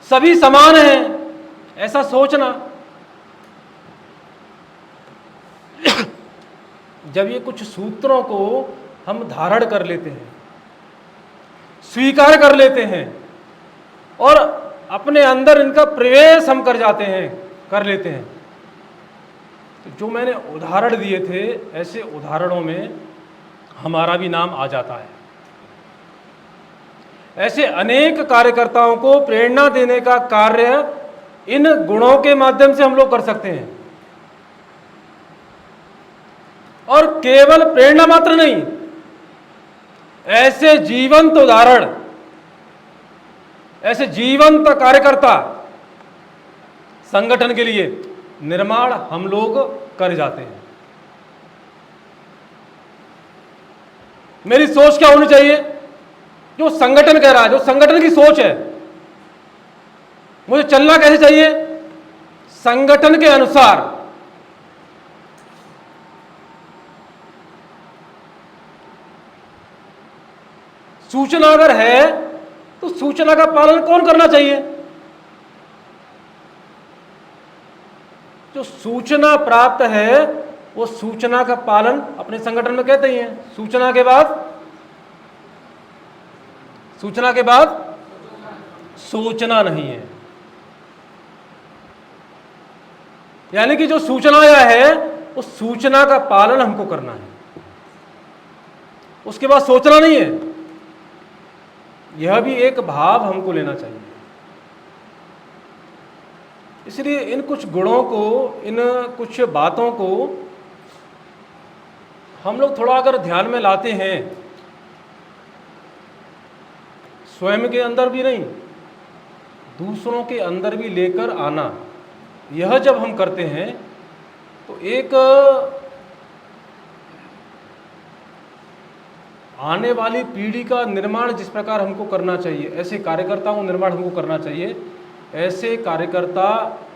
सभी समान हैं, ऐसा सोचना। जब ये कुछ सूत्रों को हम धारण कर लेते हैं, स्वीकार कर लेते हैं और अपने अंदर इनका प्रवेश हम कर जाते हैं, कर लेते हैं, तो जो मैंने उदाहरण दिए थे, ऐसे उदाहरणों में हमारा भी नाम आ जाता है। ऐसे अनेक कार्यकर्ताओं को प्रेरणा देने का कार्य इन गुणों के माध्यम से हम लोग कर सकते हैं। और केवल प्रेरणा मात्र नहीं, ऐसे जीवंत उदाहरण, ऐसे जीवंत कार्यकर्ता संगठन के लिए निर्माण हम लोग कर जाते हैं। मेरी सोच क्या होनी चाहिए? जो संगठन कह रहा है, जो संगठन की सोच है, मुझे चलना कैसे चाहिए? संगठन के अनुसार। सूचना अगर है तो सूचना का पालन कौन करना चाहिए? जो सूचना प्राप्त है वो सूचना का पालन अपने संगठन में कहते ही हैं। सूचना के बाद सोचना नहीं है। यानी कि जो सूचना आया है उस सूचना का पालन हमको करना है, उसके बाद सोचना नहीं है। यह भी एक भाव हमको लेना चाहिए। इसलिए इन कुछ गुणों को, इन कुछ बातों को हम लोग थोड़ा अगर ध्यान में लाते हैं, स्वयं के अंदर भी नहीं, दूसरों के अंदर भी लेकर आना, यह जब हम करते हैं तो एक आने वाली पीढ़ी का निर्माण जिस प्रकार हमको करना चाहिए, ऐसे कार्यकर्ताओं का निर्माण हमको करना चाहिए। ऐसे कार्यकर्ता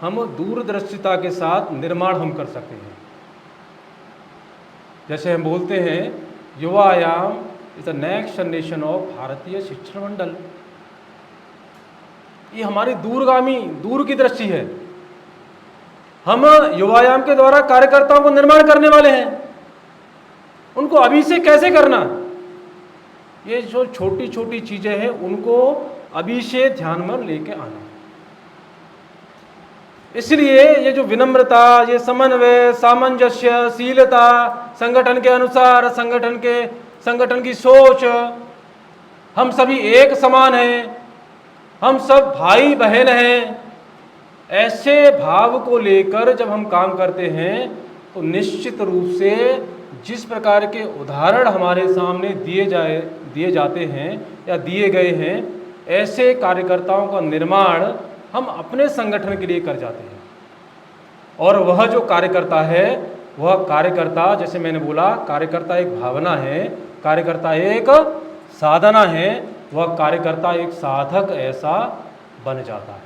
हम दूरदर्शिता के साथ निर्माण हम कर सकते हैं। जैसे हम बोलते हैं Yuvayam is the next generation of Bharatiya Shikshan मंडल। ये हमारी दूर की दृष्टि है। हम युवायाम के द्वारा कार्यकर्ताओं को निर्माण करने वाले हैं। उनको अभी से कैसे करना, ये जो छोटी छोटी चीजें हैं उनको अभी से ध्यान में लेके आना। इसलिए ये जो विनम्रता, ये समन्वय, सामंजस्य, शीलता, संगठन के अनुसार, संगठन की सोच, हम सभी एक समान हैं, हम सब भाई बहन हैं, ऐसे भाव को लेकर जब हम काम करते हैं तो निश्चित रूप से जिस प्रकार के उदाहरण हमारे सामने दिए जाते हैं या दिए गए हैं, ऐसे कार्यकर्ताओं का निर्माण हम अपने संगठन के लिए कर जाते हैं। और वह जो कार्यकर्ता है, वह कार्यकर्ता, जैसे मैंने बोला, कार्यकर्ता एक भावना है, कार्यकर्ता एक साधना है, वह कार्यकर्ता एक साधक ऐसा बन जाता है।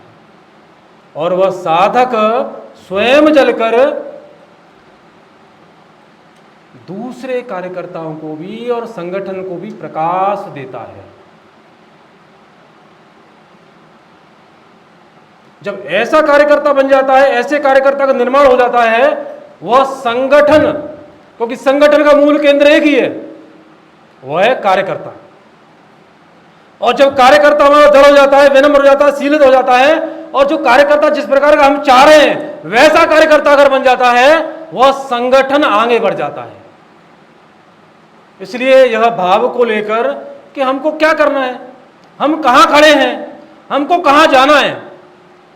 और वह साधक स्वयं जलकर दूसरे कार्यकर्ताओं को भी और संगठन को भी प्रकाश देता है। जब ऐसा कार्यकर्ता बन जाता है, ऐसे कार्यकर्ता का निर्माण हो जाता है, वह संगठन, क्योंकि संगठन का मूल केंद्र एक ही है, वह है कार्यकर्ता। और जब कार्यकर्ता हमारा दृढ़ हो जाता है, विनम्र हो जाता है, शीलित हो जाता है, और जो कार्यकर्ता जिस प्रकार का हम चाह रहे हैं वैसा कार्यकर्ता अगर बन जाता है, वह संगठन आगे बढ़ जाता है। इसलिए यह भाव को लेकर कि हमको क्या करना है, हम कहाँ खड़े हैं, हमको कहाँ जाना है,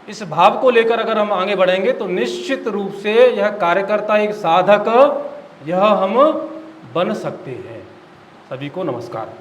इस भाव को लेकर अगर हम आगे बढ़ेंगे तो निश्चित रूप से यह कार्यकर्ता एक साधक, यह हम बन सकते हैं। सभी को नमस्कार।